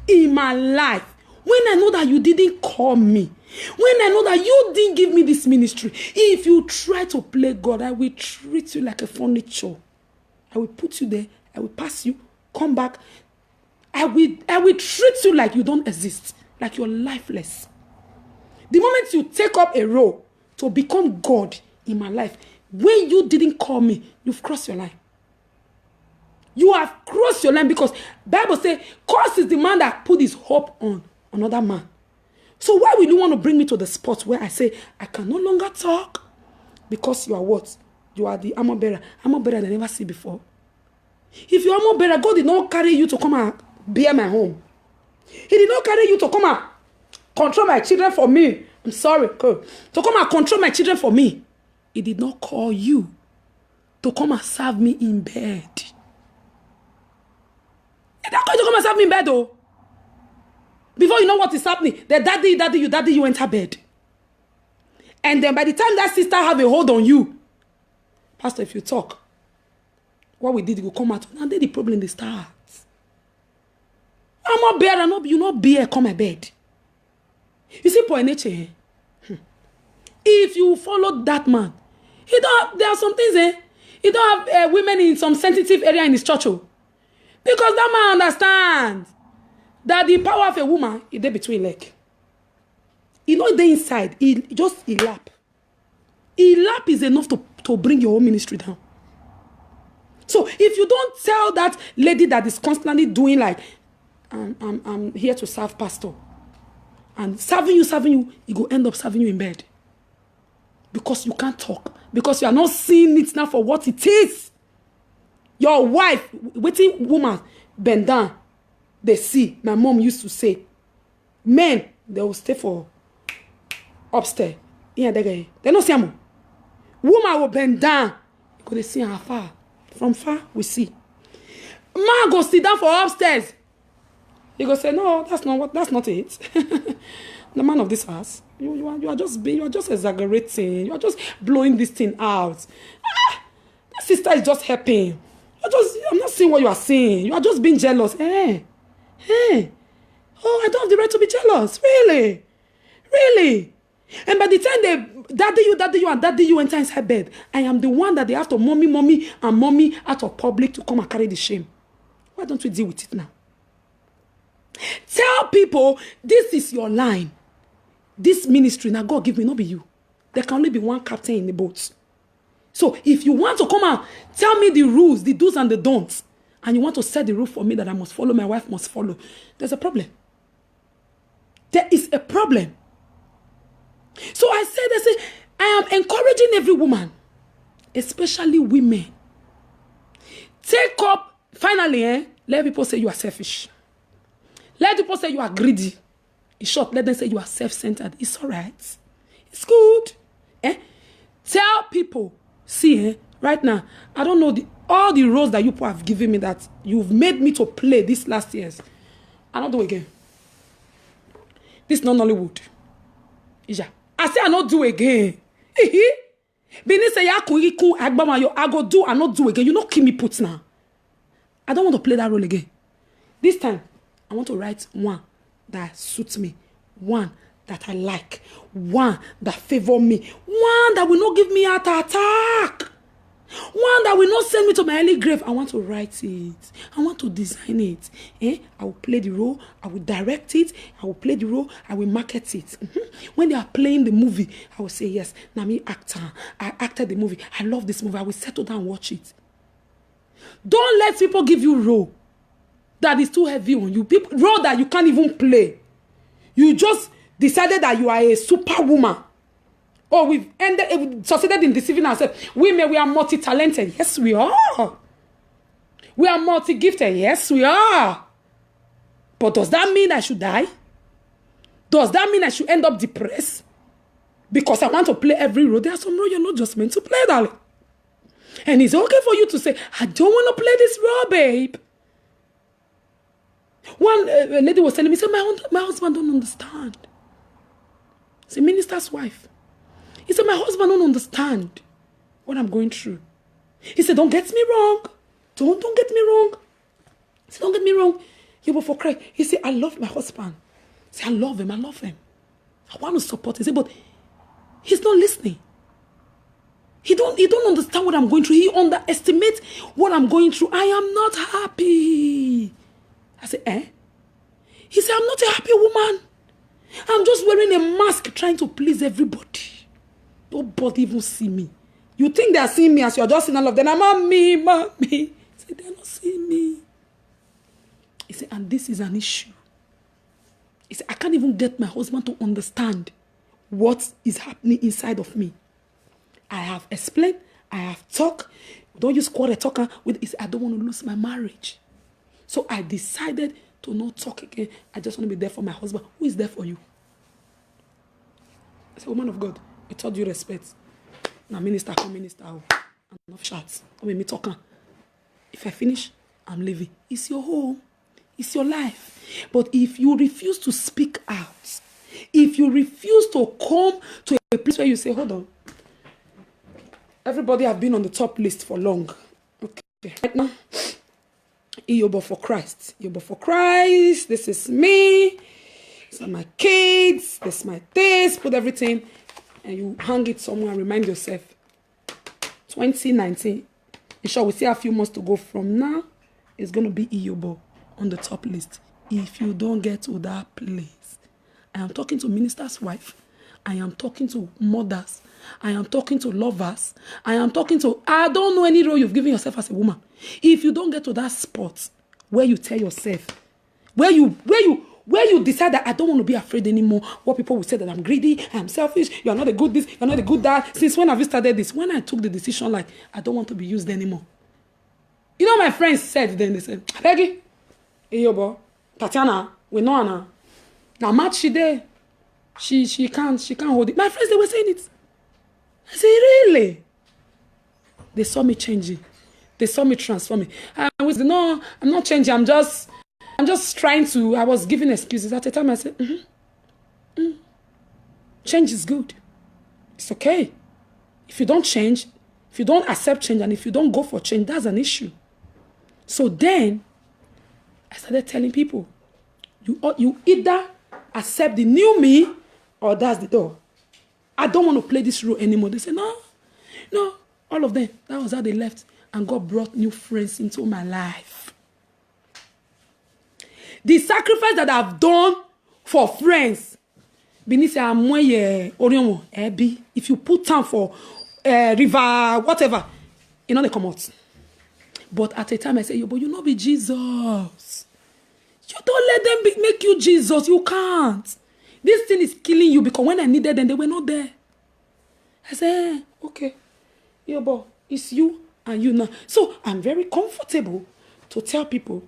in my life, when I know that you didn't call me, when I know that you didn't give me this ministry, if you try to play God, I will treat you like a furniture. I will put you there. I will pass you. Come back. I will treat you like you don't exist, like you're lifeless. The moment you take up a role to become God in my life, when you didn't call me, you've crossed your line. You have crossed your line because Bible says, curse is the man that put his hope on another man. So why will you want to bring me to the spot where I say, I can no longer talk? Because you are what? You are the armor bearer. Armor bearer they never see before. If you're armor bearer, God did not carry you to come and bear my home. He did not carry you to come and control my children for me. I'm sorry. To come and control my children for me. He did not call you to come and serve me in bed. He didn't call you to come and serve me in bed, though. Before you know what is happening, the daddy, you enter bed. And then by the time that sister have a hold on you, Pastor, if you talk, what we did will come out. Now then the problem they start. I'm not bear, you not bear, come my bed. You see, for nature, if you follow that man, there are some things, he don't have women in some sensitive area in his church. Oh. Because that man understands that the power of a woman is there between leg. He not there inside. He lap. He lap is enough to to bring your own ministry down. So if you don't tell that lady that is constantly doing like, I'm here to serve pastor, and serving you, he go end up serving you in bed. Because you can't talk. Because you are not seeing it now for what it is. Your wife, waiting woman, bend down. They see. My mom used to say, men, they will stay for upstairs. Yeah, they don't see them. Woman will bend down. Because they see her far. From far, we see. Man go sit down for upstairs. He go say, no, that's not it. The man of this house, you are just exaggerating. You are just blowing this thing out. That sister is just helping. I'm not seeing what you are saying. You are just being jealous. Hey. Oh, I don't have the right to be jealous. Really? And by the time they daddy you enter inside bed, I am the one that they have to mommy out of public to come and carry the shame. Why don't we deal with it now? Tell people this is your line. This ministry, now God give me, not be you. There can only be one captain in the boat. So if you want to come and tell me the rules, the do's and the don'ts, and you want to set the rule for me that I must follow, my wife must follow, there's a problem. There is a problem. So I say, I am encouraging every woman, especially women. Take up, finally, let people say you are selfish. Let people say you are greedy. In short, let them say you are self-centered. It's all right. It's good. Tell people, see, right now, I don't know all the roles that you people have given me that you've made me to play these last years. I don't do again. This is not Nollywood. I say I not do again. Bini say I go do, I not do again. You not keep me put now. I don't want to play that role again. This time, I want to write one that suits me, one that I like, one that favor me, one that will not give me heart attack, one that will not send me to my early grave. I want to write it. I want to design it. I will play the role. I will direct it. I will play the role. I will market it. When they are playing the movie, I will say, yes, now me actor. I acted the movie. I love this movie. I will settle down and watch it. Don't let people give you role that is too heavy on you. People, role that you can't even play. You just decided that you are a superwoman. Oh, we've succeeded in deceiving ourselves. Women, we are multi-talented. Yes, we are. We are multi-gifted. Yes, we are. But does that mean I should die? Does that mean I should end up depressed? Because I want to play every role. There are some roles you're not just meant to play, darling. And it's okay for you to say, I don't want to play this role, babe. One lady was telling me, say, my husband don't understand. It's a minister's wife. He said, my husband don't understand what I'm going through. He said, don't get me wrong. Don't get me wrong. He said, don't get me wrong. You will for Christ. He said, I love my husband. He said, I love him. I want to support him. He said, but he's not listening. He don't understand what I'm going through. He underestimates what I'm going through. I am not happy. I said, He said, I'm not a happy woman. I'm just wearing a mask trying to please everybody. Nobody even see me. You think they are seeing me as you are just seeing all of them. I'm mommy. He said, they're not seeing me. He said, and this is an issue. He said, I can't even get my husband to understand what is happening inside of me. I have explained. I have talked. Don't use quarter talker. He said, I don't want to lose my marriage. So I decided to not talk again. I just want to be there for my husband. Who is there for you? I said, woman of God, with all due respect, now minister, come minister. I'm enough shots. Don't make me talking. If I finish, I'm leaving. It's your home. It's your life. But if you refuse to speak out, if you refuse to come to a place where you say, hold on, everybody have been on the top list for long. Okay. Right now, Iyobo for Christ. Iyobo for Christ. This is me. These are my kids. This is my taste. Put everything. And you hang it somewhere and remind yourself. 2019. In short, we still have a few months to go from now. It's going to be Iyobo on the top list. If you don't get to that place. I am talking to minister's wife. I am talking to mothers. I am talking to lovers. I don't know any role you've given yourself as a woman. If you don't get to that spot where you tell yourself, where you decide that I don't want to be afraid anymore, what people will say that I'm greedy, I'm selfish, you're not a good this, you're not a good that. Since when have you started this? When I took the decision, like, I don't want to be used anymore. You know, my friends said then, they said, Peggy, hey, yo, boy, Tatiana, we know her. Now, match she there. She can't hold it. My friends, they were saying it. I said, really? They saw me changing. They saw me transforming. I was, no, I'm not changing. I'm just trying to, I was giving excuses. At the time, I said, change is good. It's okay. If you don't change, if you don't accept change, and if you don't go for change, that's an issue. So then, I started telling people, you either accept the new me, or that's the door. I don't want to play this role anymore. They say, no, all of them. That was how they left. And God brought new friends into my life. The sacrifice that I've done for friends, if you put time for river, whatever, you know they come out. But at a time I say, but you know be Jesus. You don't let them make you Jesus. You can't. This thing is killing you, because when I needed them, they were not there. I said, okay, but it's you and you now. So I'm very comfortable to tell people,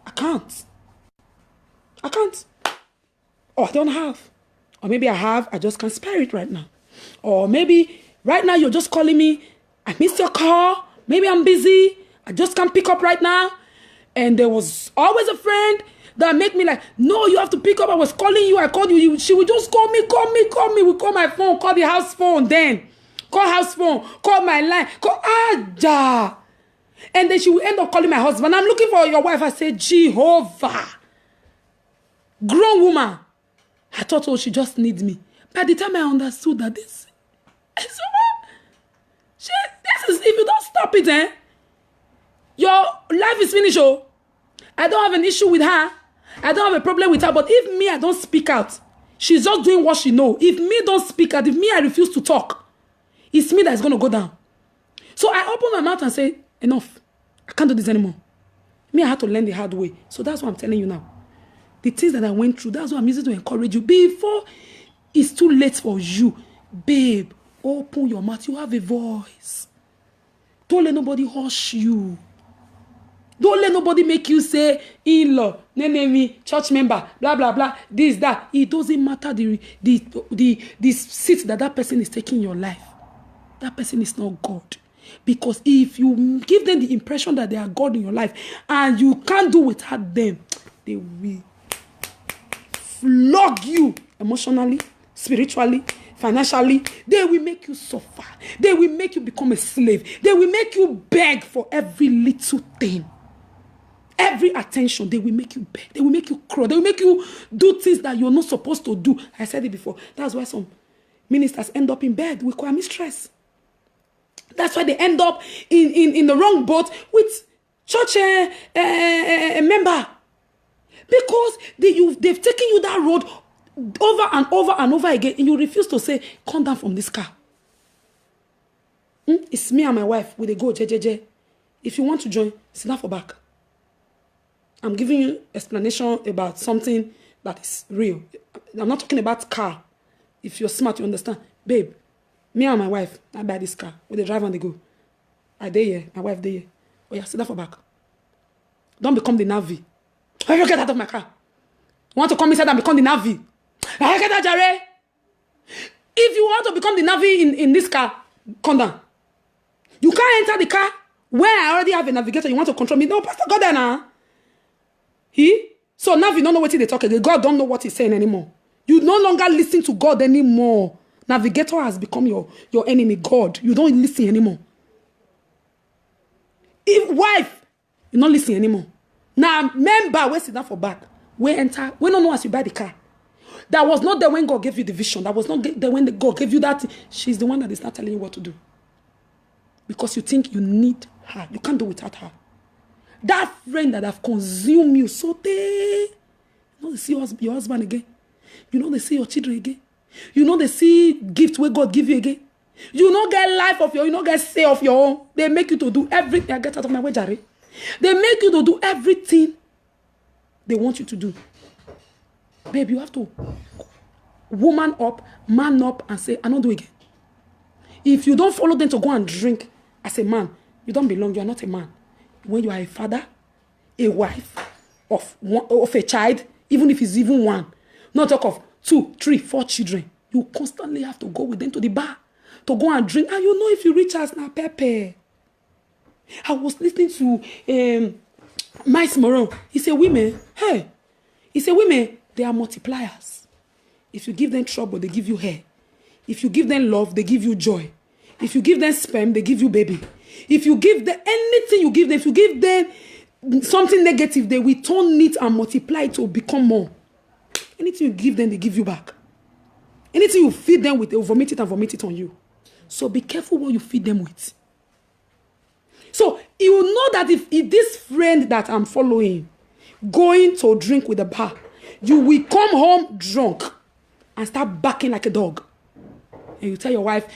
I can't. Or I don't have. Or maybe I have, I just can't spare it right now. Or maybe right now you're just calling me, I missed your call. Maybe I'm busy. I just can't pick up right now. And there was always a friend that make me like, no, you have to pick up. I was calling you. I called you. She would just call me. We call my phone. Call the house phone then. Call house phone. Call my line. Call Aja. And then she will end up calling my husband. I'm looking for your wife. I said, Jehovah. Grown woman. I thought, oh, she just needs me. By the time I understood that this is, if you don't stop it, your life is finished. Oh, I don't have an issue with her. I don't have a problem with her. But if me, I don't speak out, she's just doing what she knows. If me don't speak out, if me, I refuse to talk, it's me that's going to go down. So I open my mouth and say, enough. I can't do this anymore. Me, I had to learn the hard way. So that's what I'm telling you now. The things that I went through, that's what I'm using to encourage you. Before it's too late for you, babe, open your mouth. You have a voice. Don't let nobody hush you. Don't let nobody make you say, in-law, name, church member, blah, blah, blah, this, that. It doesn't matter the seat that person is taking in your life. That person is not God. Because if you give them the impression that they are God in your life and you can't do without them, they will flog you emotionally, spiritually, financially. They will make you suffer. They will make you become a slave. They will make you beg for every little thing. Every attention, they will make you beg. They will make you crawl. They will make you do things that you're not supposed to do. I said it before. That's why some ministers end up in bed with choir mistress. That's why they end up in the wrong boat with church member. Because they've taken you that road over and over and over again, and you refuse to say, come down from this car. It's me and my wife. We go, JJJ. If you want to join, sit down for back. I'm giving you explanation about something that is real. I'm not talking about car. If you're smart, you understand. Babe, me and my wife, I buy this car. With the driver and they go. I dey here, my wife dey here. Oh yeah, sit down for back. Don't become the Navi. I get out of my car. You want to come inside and become the Navi? I get out, Jare. If you want to become the Navi in this car, come down. You can't enter the car where I already have a navigator. You want to control me? No, Pastor, go there now. So Navi don't know what they talk again. God don't know what he's saying anymore. You no longer listen to God anymore. Navigator has become your enemy, God. You don't listen anymore. If wife, you don't listen anymore. Now, member, we sit down for back. We enter. We don't know as you buy the car. That was not there when God gave you the vision. That was not there when God gave you that. She's the one that is not telling you what to do. Because you think you need her. You can't do without her. That friend that have consumed you, so they know they see your husband again. You know they see your children again. You know they see gift where God give you again. You no get life of your own. You no get say of your own. They make you to do everything. I get out of my way, Jerry. They make you to do everything they want you to do. Babe, you have to woman up, man up, and say, I don't do it again. If you don't follow them to go and drink as a man, you don't belong. You are not a man. When you are a father, a wife of a child, even if it's even one, not talk of 2, 3, 4 children, you constantly have to go with them to the bar to go and drink. And you know, if you reach us now, Pepe. I was listening to Miles Moron. He said, women, they are multipliers. If you give them trouble, they give you hair. If you give them love, they give you joy. If you give them sperm, they give you baby. If you give them anything you give them, if you give them something negative, they will turn it and multiply it to become more. Anything you give them, they give you back. Anything you feed them with, they will vomit it and vomit it on you. So be careful what you feed them with. So you will know that if this friend that I'm following going to drink with the bar, you will come home drunk and start barking like a dog. And you tell your wife,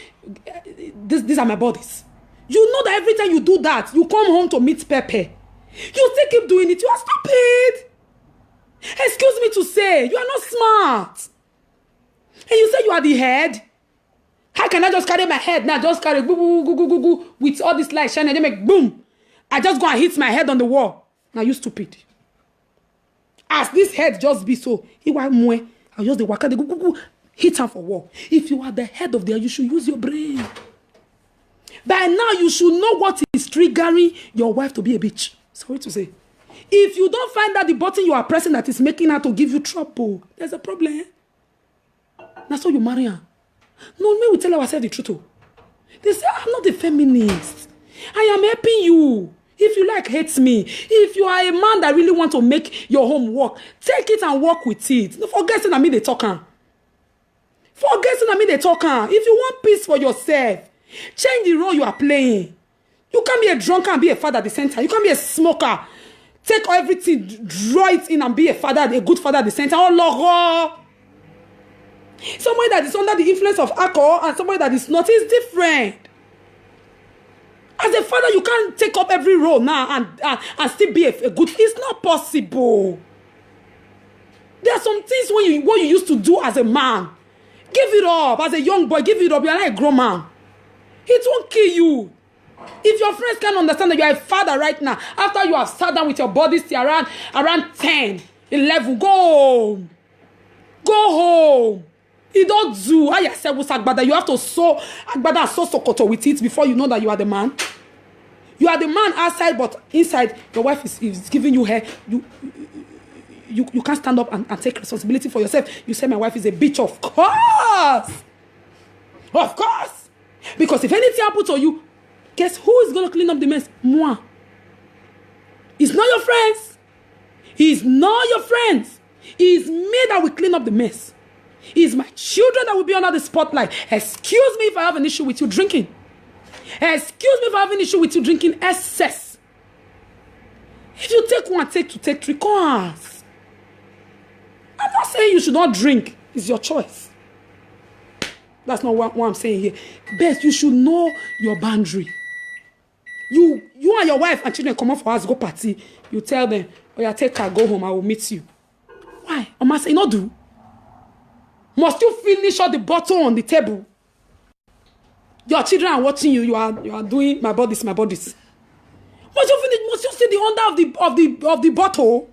these are my bodies. You know that every time you do that, you come home to meet Pepe. You still keep doing it. You are stupid. Excuse me to say, you are not smart. And you say you are the head. How can I just carry my head now? Just carry with all this light shining and then make boom. I just go and hit my head on the wall. Now you stupid. As this head just be so, I'll just the waka, hit her for wall. If you are the head of there, you should use your brain. By now, you should know what is triggering your wife to be a bitch. Sorry to say. If you don't find that the button you are pressing that is making her to give you trouble, there's a problem. That's why you marry her. No, me will tell ourselves the truth. They say, I'm not a feminist. I am helping you. If you like, hate me. If you are a man that really want to make your home work, take it and work with it. Don't forget that me they talk. Forget that me they talk. If you want peace for yourself, change the role you are playing. You can't be a drunkard and be a father at the same time. You can't be a smoker. Take everything, draw it in and be a father, a good father at the same time. Oh, Lord. Somebody that is under the influence of alcohol and somebody that is not is different. As a father, you can't take up every role now and still be a good. It's not possible. There are some things what you used to do as a man. Give it up. As a young boy, give it up. You're like a grown man. It won't kill you. If your friends can't understand that you are a father right now, after you have sat down with your bodies around 10, 11, go home. Go home. You don't do. You have to sew agbada and sew sokoto with it before you know that you are the man. You are the man outside, but inside, your wife is giving you hair. You can't stand up and take responsibility for yourself. You say my wife is a bitch. Of course. Of course. Because if anything happens to you, guess who is going to clean up the mess? Moi. It's not your friends. It's not your friends. It's me that will clean up the mess. It's my children that will be under the spotlight. Excuse me if I have an issue with you drinking. Excuse me if I have an issue with you drinking excess. If you take one, take two, take three, cars. I'm not saying you should not drink. It's your choice. That's not what I'm saying here. Best, you should know your boundary. You and your wife and children come up for us, go party. You tell them, oh yeah, take her, go home, I will meet you. Why? I must say, not do. Must you finish all the bottle on the table? Your children are watching you. You are doing my bodies. Must you finish? Must you see the under of the bottle?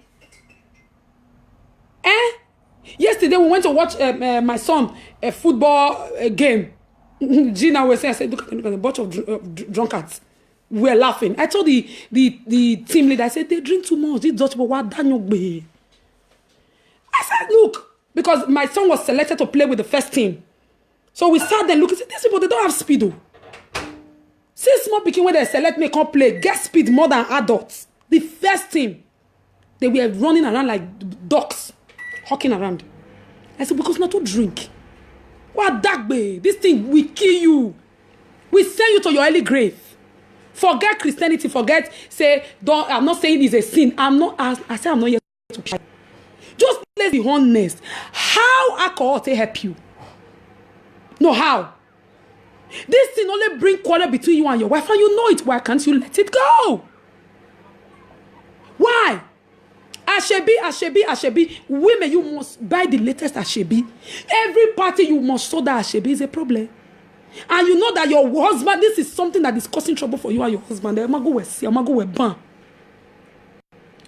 Yesterday we went to watch my son a football game. Gina was saying, I said, look at a bunch of drunkards. We were laughing. I told the team leader, I said, they drink too much. This Dutch boy, I said, look. Because my son was selected to play with the first team. So we sat there and looked and said, these people, they don't have speed. Though. See small picking when they select me, can't play, get speed more than adults. The first team, they were running around like ducks, hawking around. I said, because not to drink. What dark bay? This thing will kill you. We send you to your early grave. Forget Christianity, forget, say, don't, I'm not saying it's a sin. I say I'm not here to try. Just let's be honest. How alcohol to help you? No, how? This thing only bring quarrel between you and your wife, and you know it. Why can't you let it go? Why? Ashebi. Women, you must buy the latest Ashebi. Every party you must show that Ashebi is a problem. And you know that your husband, this is something that is causing trouble for you and your husband.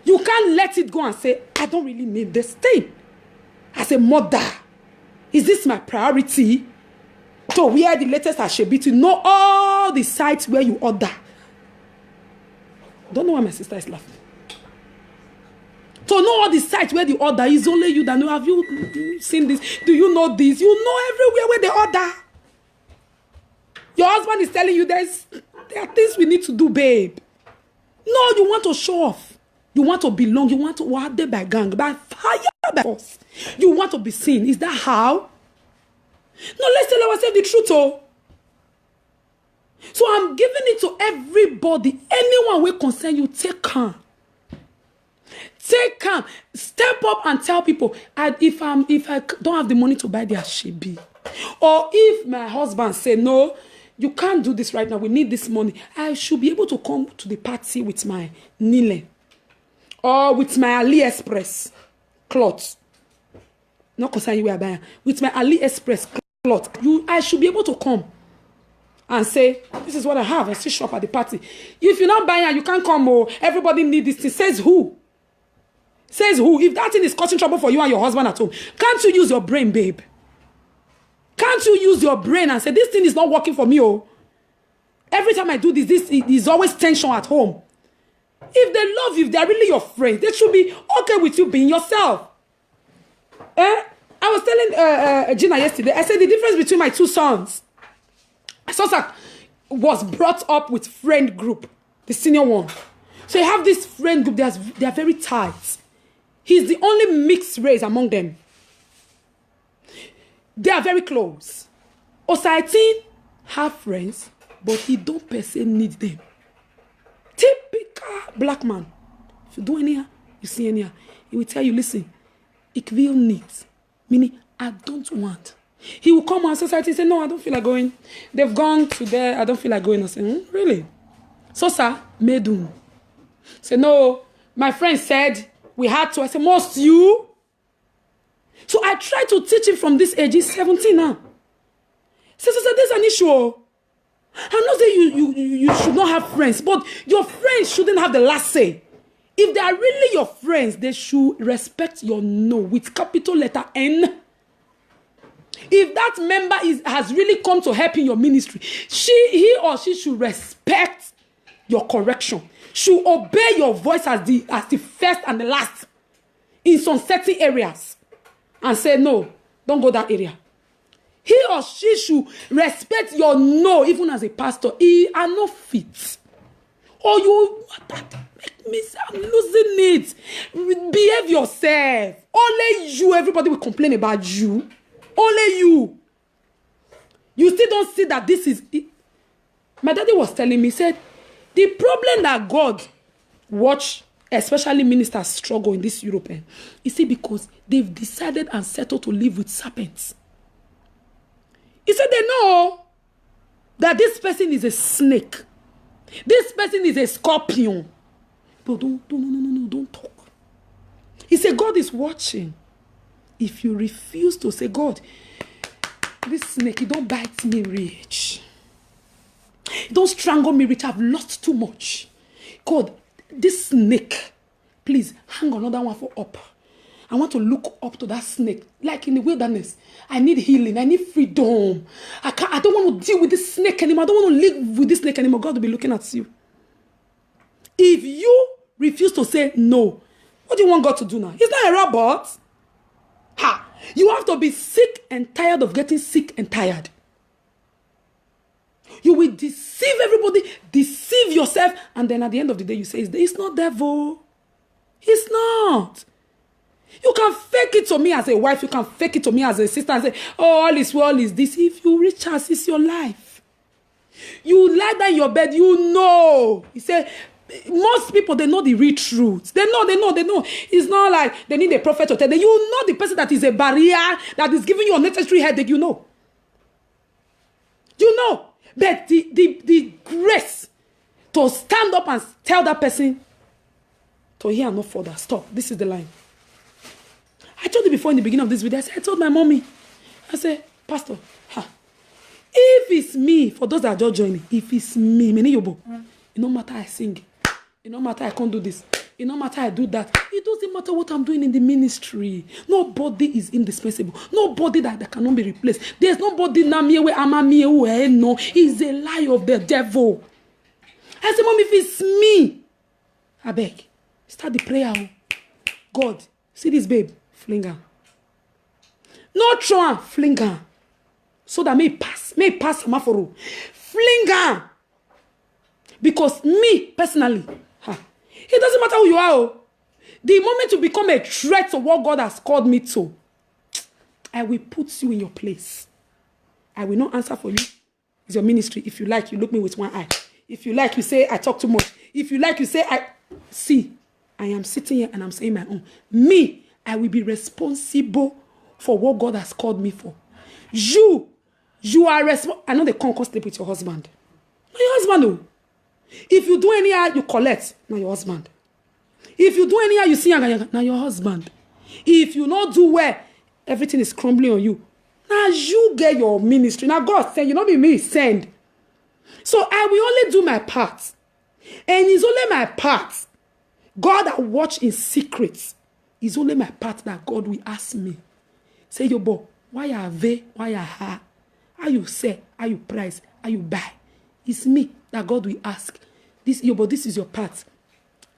You can't let it go and say, I don't really need this thing. As a mother, is this my priority? To wear the latest Ashebi, to know all the sites where you order. Don't know why my sister is laughing. To know all the sites where the order is only you that know. Have you seen this? Do you know this? You know everywhere where they order. Your husband is telling you there are things we need to do, babe. No, you want to show off. You want to belong. You want to walk there by gang, by fire, by force. You want to be seen. Is that how? No, let's tell ourselves the truth, oh. So I'm giving it to everybody. Anyone will concern you, take calm. Take calm. Step up and tell people, if I don't have the money to buy the Ashebi, or if my husband say, no, you can't do this right now, we need this money, I should be able to come to the party with my Nile or with my AliExpress cloth. Not concern you where I buy with my AliExpress cloth. I should be able to come and say, this is what I have. I still shop at the party. If you're not buying, you can't come. Oh, everybody need this thing. Says who? Says who? If that thing is causing trouble for you and your husband at home, can't you use your brain, babe? Can't you use your brain and say, this thing is not working for me, oh? Every time I do this, this is always tension at home. If they love you, if they're really your friends, they should be okay with you being yourself. I was telling Gina yesterday, I said the difference between my two sons. Sosa was brought up with friend group, the senior one. So you have this friend group, they are very tight. He's the only mixed race among them. They are very close. Osaitin have friends, but he don't per se need them. Typical black man. If you do anyhow, you see anyhow, he will tell you, listen, ik wil niet. Meaning, I don't want. He will come on society and say, no, I don't feel like going. They've gone to there, I don't feel like going. I say, really? So, sir, medun. Say, no, my friend said we had to. I said, must you? So I try to teach him from this age. He's 17 now. So there's an issue. I'm not saying you should not have friends, but your friends shouldn't have the last say. If they are really your friends, they should respect your no with capital letter N. If that member has really come to help in your ministry, he or she should respect your correction, should obey your voice as the first and the last in some certain areas, and say, no, don't go that area. He or she should respect your no, even as a pastor. He are not fit. Or you, that make me say, I'm losing it. Behave yourself. Only you, everybody will complain about you. Only you. You still don't see that this is it. My daddy was telling me, said, the problem that God watch, especially ministers struggle in this Europe, you see, because they've decided and settled to live with serpents. He said they know that this person is a snake. This person is a scorpion. But don't talk. He said God is watching. If you refuse to say, God, this snake, he don't bite me rich. He don't strangle me rich. I've lost too much. God, this snake, please hang another one for up. I want to look up to that snake. Like in the wilderness. I need healing. I need freedom. I don't want to deal with this snake anymore. I don't want to live with this snake anymore. God will be looking at you. If you refuse to say no, what do you want God to do now? He's not a robot. Ha! You have to be sick and tired of getting sick and tired. You will deceive everybody, deceive yourself, and then at the end of the day, you say, it's not devil. It's not. You can fake it to me as a wife. You can fake it to me as a sister and say, oh, all is well, all is this. If you reach us, it's your life. You lie down in your bed, you know. You say, most people, they know the real truth. They know. It's not like they need a prophet to tell them. You know the person that is a barrier, that is giving you unnecessary headache, you know. You know. But the grace to stand up and tell that person to hear no further. Stop. This is the line. I told you before in the beginning of this video, I told my mommy, I said, Pastor, if it's me, for those that are just joining, if it's me, it no matter I sing, it no matter I can't do this, it no matter I do that, it doesn't matter what I'm doing in the ministry. Nobody is indispensable. Nobody that cannot be replaced. There's nobody no, it's a lie of the devil. I said, Mom, if it's me, I beg, start the prayer. God, see this babe, fling her. No try, fling her. So that may pass Samaforo. Fling her. Because me, personally, it doesn't matter who you are. The moment you become a threat to what God has called me to, I will put you in your place. I will not answer for you. It's your ministry. If you like, you look me with one eye. If you like, you say, I talk too much. If you like, you say, See, I am sitting here and I'm saying my own. Me, I will be responsible for what God has called me for. You are responsible. I know they can't sleep with your husband. Not your husband, though. If you do anyhow, you collect. Not your husband. If you do anyhow, you see, not your husband. If you not do well, everything is crumbling on you. Now you get your ministry. Now God send you, not be me send. So I will only do my part. And it's only my part. God that watch in secret. It's only my part that God will ask me. Say, yo, boy, why are they? Why are her? How you sell? How you price? How you buy? It's me that God will ask. This, yo, boy, this is your part.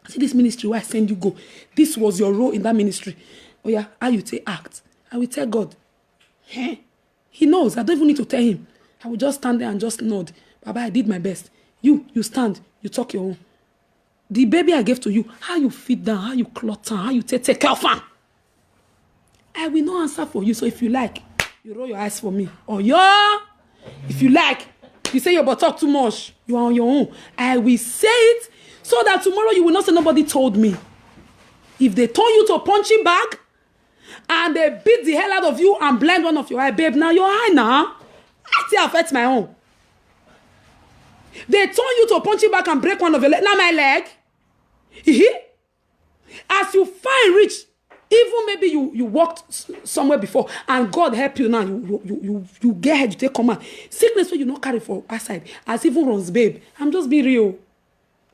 See this ministry where I send you go. This was your role in that ministry. Oh yeah, how you take act? I will tell God. He knows. I don't even need to tell him. I will just stand there and just nod. Baba, I did my best. You stand. You talk your own. The baby I gave to you, how you feed down, how you clothe her, how you take care of her. I will not answer for you. So if you like, you roll your eyes for me. Or if you like, you say but talk too much. You are on your own. I will say it so that tomorrow you will not say nobody told me. If they turn you to a punching bag and they beat the hell out of you and blind one of your eye, babe, now your eye now, I still affect my own. They turn you to a punching bag and break one of your legs. Now my leg. As you find rich, even maybe you walked somewhere before and God help you now, you get head, you take command. Sickness where you not carry for outside, as even runs, babe. I'm just being real.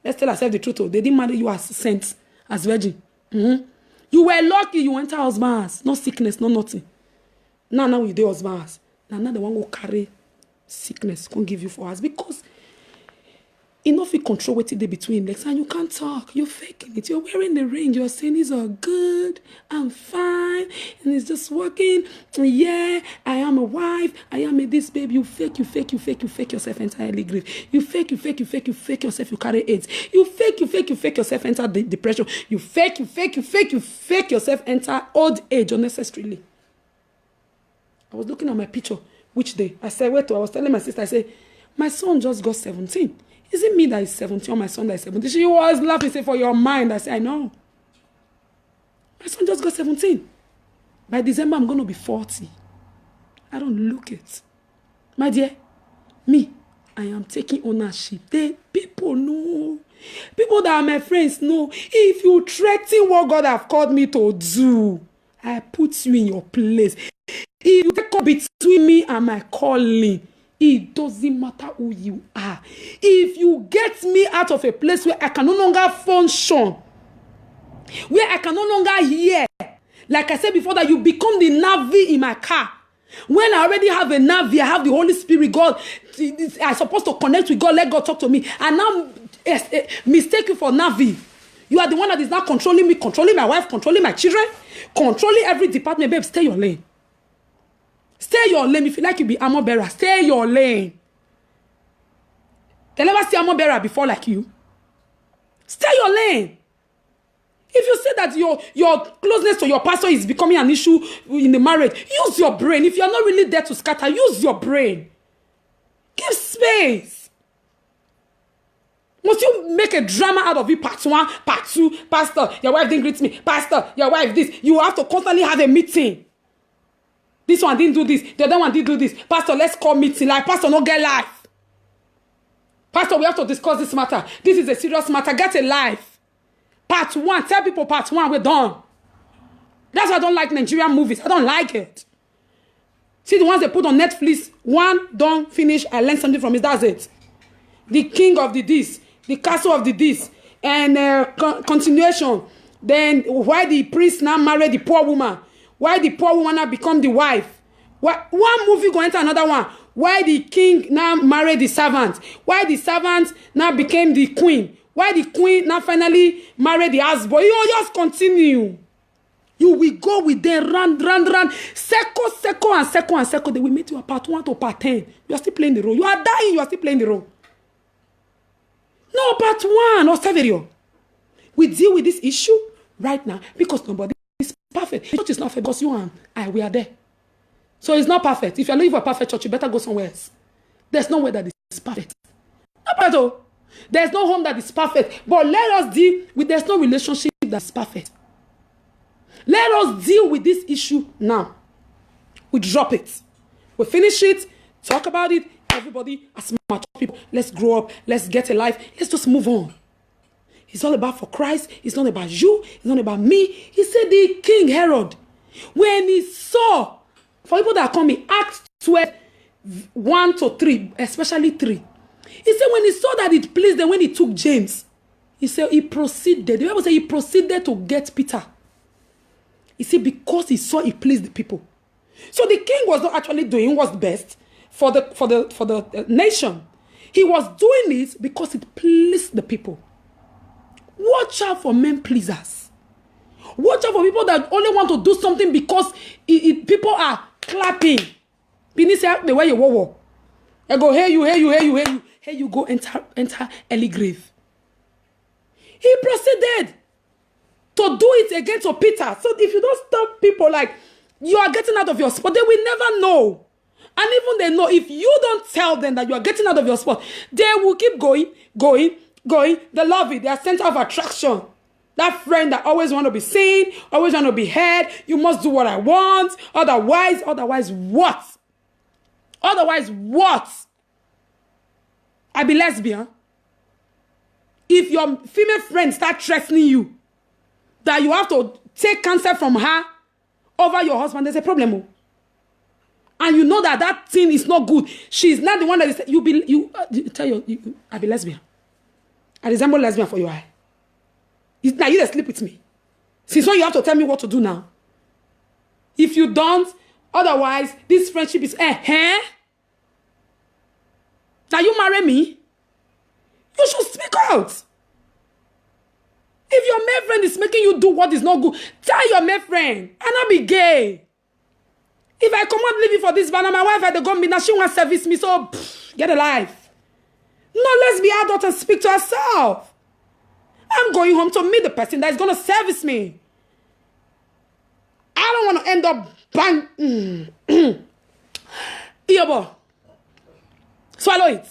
Let's tell ourselves the truth. They didn't marry you as saint, as virgin. You were lucky you enter husband house. No sickness, no nothing. Now you do husband house. Now the one who carry sickness can't give you for us because enough you control what they between legs and you can't talk. You're faking it. You're wearing the ring. You're saying these are good. I'm fine. And it's just working. Yeah, I am a wife. I am a this babe. You fake yourself entirely grief. You fake yourself. You carry AIDS. You fake yourself enter depression. You fake yourself enter old age unnecessarily. I was looking at my picture. Which day? I said, wait, I was telling my sister, I said, my son just got 17. Is it me that is 17 or my son that is 17? She was laughing, say, for your mind. I said, I know. My son just got 17. By December, I'm going to be 40. I don't look it. My dear, me, I am taking ownership. People know. People that are my friends know. If you threaten what God have called me to do, I put you in your place. If you take up between me and my calling, it doesn't matter who you are. If you get me out of a place where I can no longer function, where I can no longer hear, like I said before, that you become the Navi in my car. When I already have a Navi, I have the Holy Spirit, God, I'm supposed to connect with God, let God talk to me. And now mistake you for Navi. You are the one that is now controlling me, controlling my wife, controlling my children, controlling every department. Babe, stay your lane. Stay your lane. If you like, you be armor bearer. Stay your lane. They never see armor bearer before like you. Stay your lane. If you say that your closeness to your pastor is becoming an issue in the marriage, use your brain. If you're not really there to scatter, use your brain. Give space. Must you make a drama out of it? Part 1, part 2. Pastor, your wife didn't greet me. Pastor, your wife this. You have to constantly have a meeting. This one didn't do this. The other one didn't do this. Pastor, let's call meeting. Like, pastor, no get life. Pastor, we have to discuss this matter. This is a serious matter. Get a life. Part 1. Tell people part 1. We're done. That's why I don't like Nigerian movies. I don't like it. See the ones they put on Netflix. One, done, finish. I learned something from it. That's it. The king of the this. The castle of the this. And continuation. Then why the priest now married the poor woman? Why the poor woman now become the wife? Why, one movie go enter another one. Why the king now married the servant? Why the servant now became the queen? Why the queen now finally married the husband? You just continue. You will go with them, run. Second. They will meet you at part 1 to part 10. You are still playing the role. You are dying, you are still playing the role. No, part 1, or several. We deal with this issue right now because nobody is perfect. The church is not perfect because you and I, we are there. So it's not perfect. If you're looking for a perfect church, you better go somewhere else. There's nowhere that is perfect. Not perfect, oh. There's no home that is perfect. But let us deal with, there's no relationship that's perfect. Let us deal with this issue now. We drop it. We finish it. Talk about it. Everybody, as mature people, let's grow up. Let's get a life. Let's just move on. It's all about for Christ. It's not about you. It's not about me. He said the King Herod, when he saw, for people that are coming, Acts 12, 1 to 3, especially 3. He said when he saw that it pleased them, when he took James, he said he proceeded. The Bible says he proceeded to get Peter. He said because he saw it pleased the people. So the king was not actually doing what's best for the nation. He was doing it because it pleased the people. Watch out for men pleasers. Watch out for people that only want to do something because people are clapping. The way you walk. I go, hey you. Hey, you go enter early grave. He proceeded to do it again to Peter. So if you don't stop people like you are getting out of your spot, they will never know. And even they know, if you don't tell them that you are getting out of your spot, they will keep going. They love it. They are center of attraction. That friend that always want to be seen, always want to be heard. You must do what I want. Otherwise what? Otherwise what? I be lesbian. If your female friend start threatening you, that you have to take counsel from her over your husband, there's a problem. And you know that thing is not good. She's not the one that is, I be lesbian. I resemble lesbian for your eye. Now you just sleep with me. Since when you have to tell me what to do now? If you don't, otherwise, this friendship is Now you marry me, you should speak out. If your male friend is making you do what is not good, tell your male friend, and not be gay. If I come out living for this banner, my wife had to go me, now she wants to service me, so get a life. No, let's be adult and speak to herself. I'm going home to meet the person that is going to service me. I don't want to end up bang. Iyabo. Swallow it.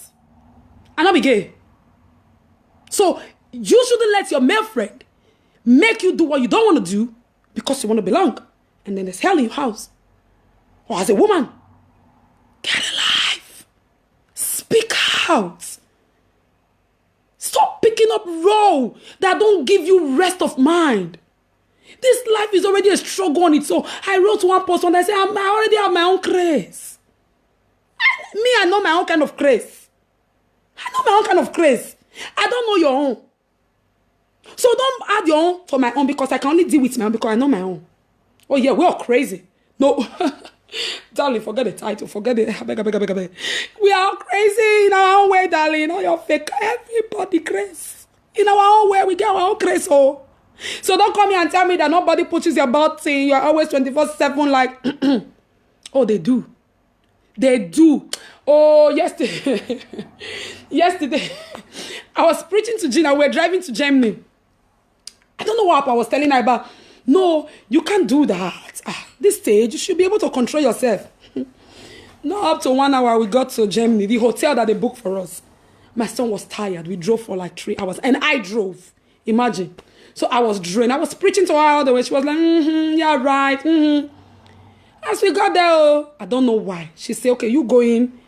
And not be gay. So, you shouldn't let your male friend make you do what you don't want to do because you want to belong. And then there's hell in your house. Or as a woman, get a life. Speak out. Stop picking up role that don't give you rest of mind. This life is already a struggle on its own. I wrote one post and I said, I already have my own grace. I know my own kind of grace. I know my own kind of grace. I don't know your own. So don't add your own to my own because I can only deal with my own because I know my own. Oh yeah, we're all crazy. No. Darling, forget the title. Forget it. Beg. We are crazy in our own way, darling. Not your fake. Everybody crazy. In our own way, we get our own grace. Oh. So don't come here and tell me that nobody pushes your button. You're always 24/7 like, oh, they do. They do. Oh, yesterday, I was preaching to Gina. We were driving to Germany. I don't know what I was telling her about. No, you can't do that. This stage, you should be able to control yourself. Not up to 1 hour, we got to Germany, the hotel that they booked for us. My son was tired. We drove for like 3 hours. And I drove. Imagine. So I was drained. I was preaching to her all the way. She was like, yeah, right. As we got there, I don't know why. She said, okay, you go in.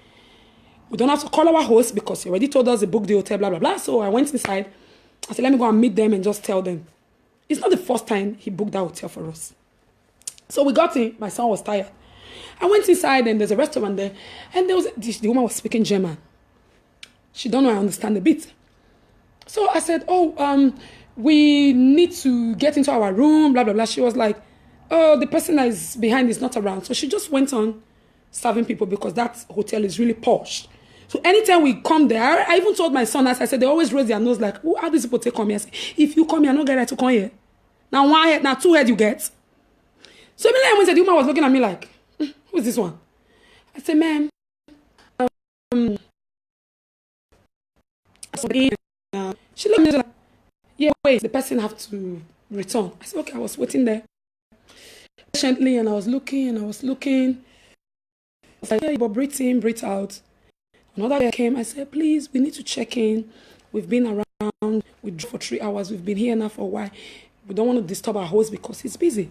We don't have to call our host because he already told us he booked the hotel, blah, blah, blah. So I went inside. I said, let me go and meet them and just tell them. It's not the first time he booked that hotel for us. So we got in. My son was tired. I went inside and there's a restaurant there. And there was the woman was speaking German. She don't know I understand a bit. So I said, we need to get into our room, blah, blah, blah. She was like, oh, the person that is behind is not around. So she just went on serving people because that hotel is really posh. So anytime we come there, I even told my son, as I said, they always raise their nose like, how these people take come here? I said, if you come here, I don't get right to come here. Now one head, now two head you get. So immediately I went and the woman was looking at me like, who is this one? I said, ma'am, she looked at me like, yeah, wait, the person have to return. I said, okay, I was waiting there patiently and I was looking. I was like, yeah, but breathe in, breathe out. Another guy came. I said, please, we need to check in. We've been around. We drove for 3 hours. We've been here now for a while. We don't want to disturb our host because he's busy.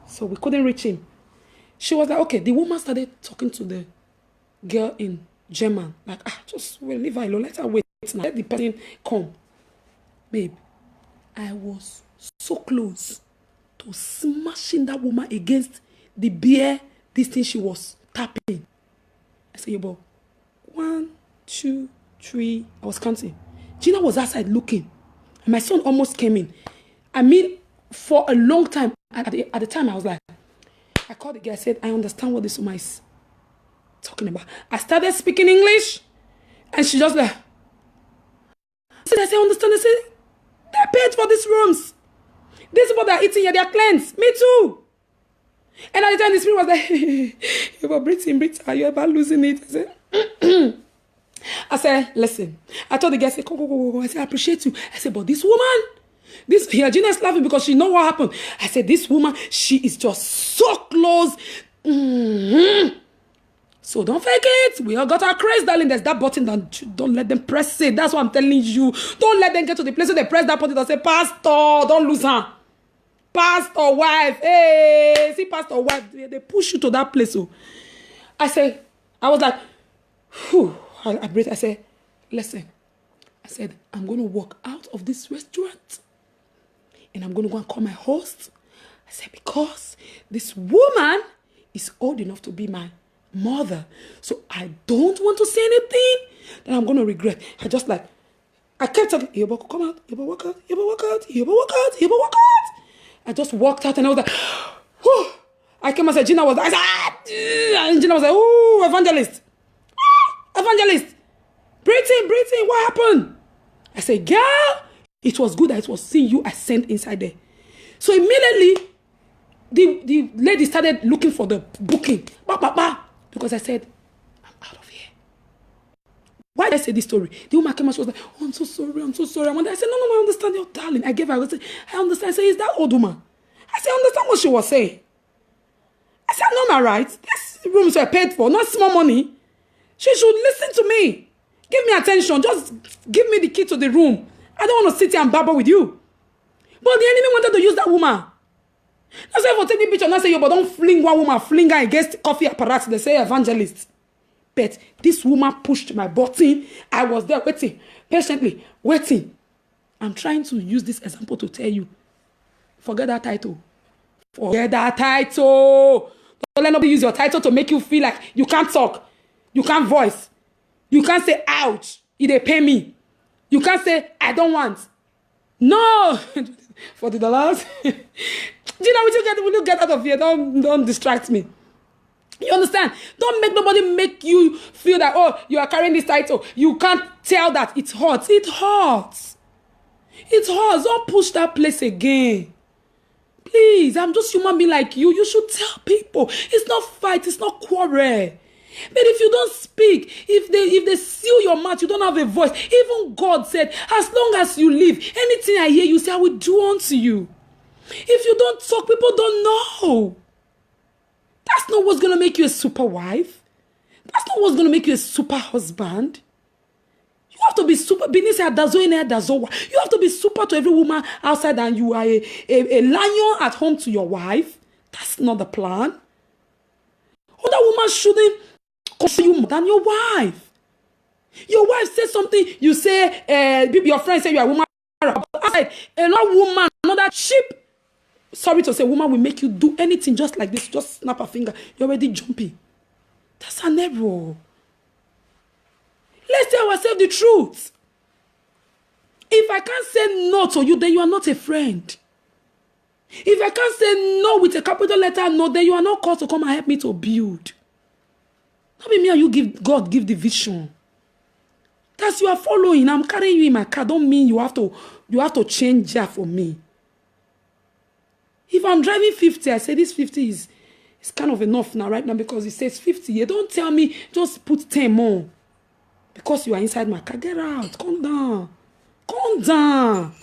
So we couldn't reach him. She was like, okay. The woman started talking to the girl in German. Like, just wait, leave her alone. Let her wait now. Let the person come. Babe, I was so close to smashing that woman against the beer, this thing she was tapping. I said, yo, 1, 2, 3. I was counting. Gina was outside looking. And my son almost came in. I mean, for a long time, at the time, I was like, I called the girl. I said, I understand what this woman is talking about. I started speaking English. And she just like, I said, I understand. I said, they paid for these rooms. These people that are eating here, they are cleansed. Me too. And at the time, the spirit was like, you're breathing, are you ever losing it? I said, listen. I told the guy, I said, go. I said, I appreciate you. I said, but this woman, Gina is laughing because she know what happened. I said, this woman, she is just so close. So don't fake it. We all got our craze, darling. There's that button that don't let them press it. That's what I'm telling you. Don't let them get to the place where they press that button and say, Pastor, don't lose her. Pastor, wife. Hey, see, pastor, wife. They push you to that place. So I was like, whew. I breathed. I said, listen. I said, I'm going to walk out of this restaurant and I'm going to go and call my host. I said, because this woman is old enough to be my mother. So I don't want to say anything that I'm going to regret. I kept talking, Yobo, come out, Yobo, walk out, Yobo, walk out, Yobo, walk out, Yobo, walk out. I just walked out and I was like, whew. I came and said, Gina was like, and Gina was like, ooh, evangelist. Evangelist. Breathe in, what happened? I said, girl, it was good that it was seeing you I sent inside there. So immediately, the lady started looking for the booking. Because I said, I'm out of here. Why did I say this story? The woman came and she was like, oh, I'm so sorry. I said, no, I understand your darling. I gave her, I understand. I said, is that old woman? I said, I understand what she was saying. I said, no, my right. These rooms were paid for, not small money. She should listen to me. Give me attention. Just give me the key to the room. I don't want to sit here and babble with you. But the enemy wanted to use that woman. That's why if I take the picture and I say, yo, but don't fling one woman, fling her against coffee apparatus. They say evangelist. But this woman pushed my button. I was there waiting, patiently waiting. I'm trying to use this example to tell you, forget that title. Forget that title. Don't let nobody use your title to make you feel like you can't talk. You can't voice. You can't say, ouch, they pay me. You can't say, I don't want. No. $40. Gina, will you get out of here? Don't distract me. You understand? Don't make nobody make you feel that, oh, you are carrying this title. You can't tell that it hurts. It hurts. It hurts. Don't push that place again. Please, I'm just human being like you. You should tell people. It's not fight. It's not quarrel. But if you don't speak, if they seal your mouth, you don't have a voice. Even God said, as long as you live, anything I hear you say, I will do unto you. If you don't talk, people don't know. That's not what's going to make you a super wife. That's not what's going to make you a super husband. You have to be super. You have to be super to every woman outside and you are a lion at home to your wife. That's not the plan. Other woman shouldn't consider you more than your wife. Your wife says something, you say, your friend say you are a woman. Outside, another woman, another sheep. Sorry to say, woman will make you do anything just like this. Just snap a finger. You're already jumping. That's an error. Let's tell ourselves the truth. If I can't say no to you, then you are not a friend. If I can't say no with a capital letter no, then you are not called to come and help me to build. Not be me and you God give the vision. That's you are following. I'm carrying you in my car. Don't mean you have to change that for me. If I'm driving 50, I say this 50 is kind of enough now, right now, because it says 50. You don't tell me just put 10 more. Because you are inside my car. Get out. Calm down. Calm down.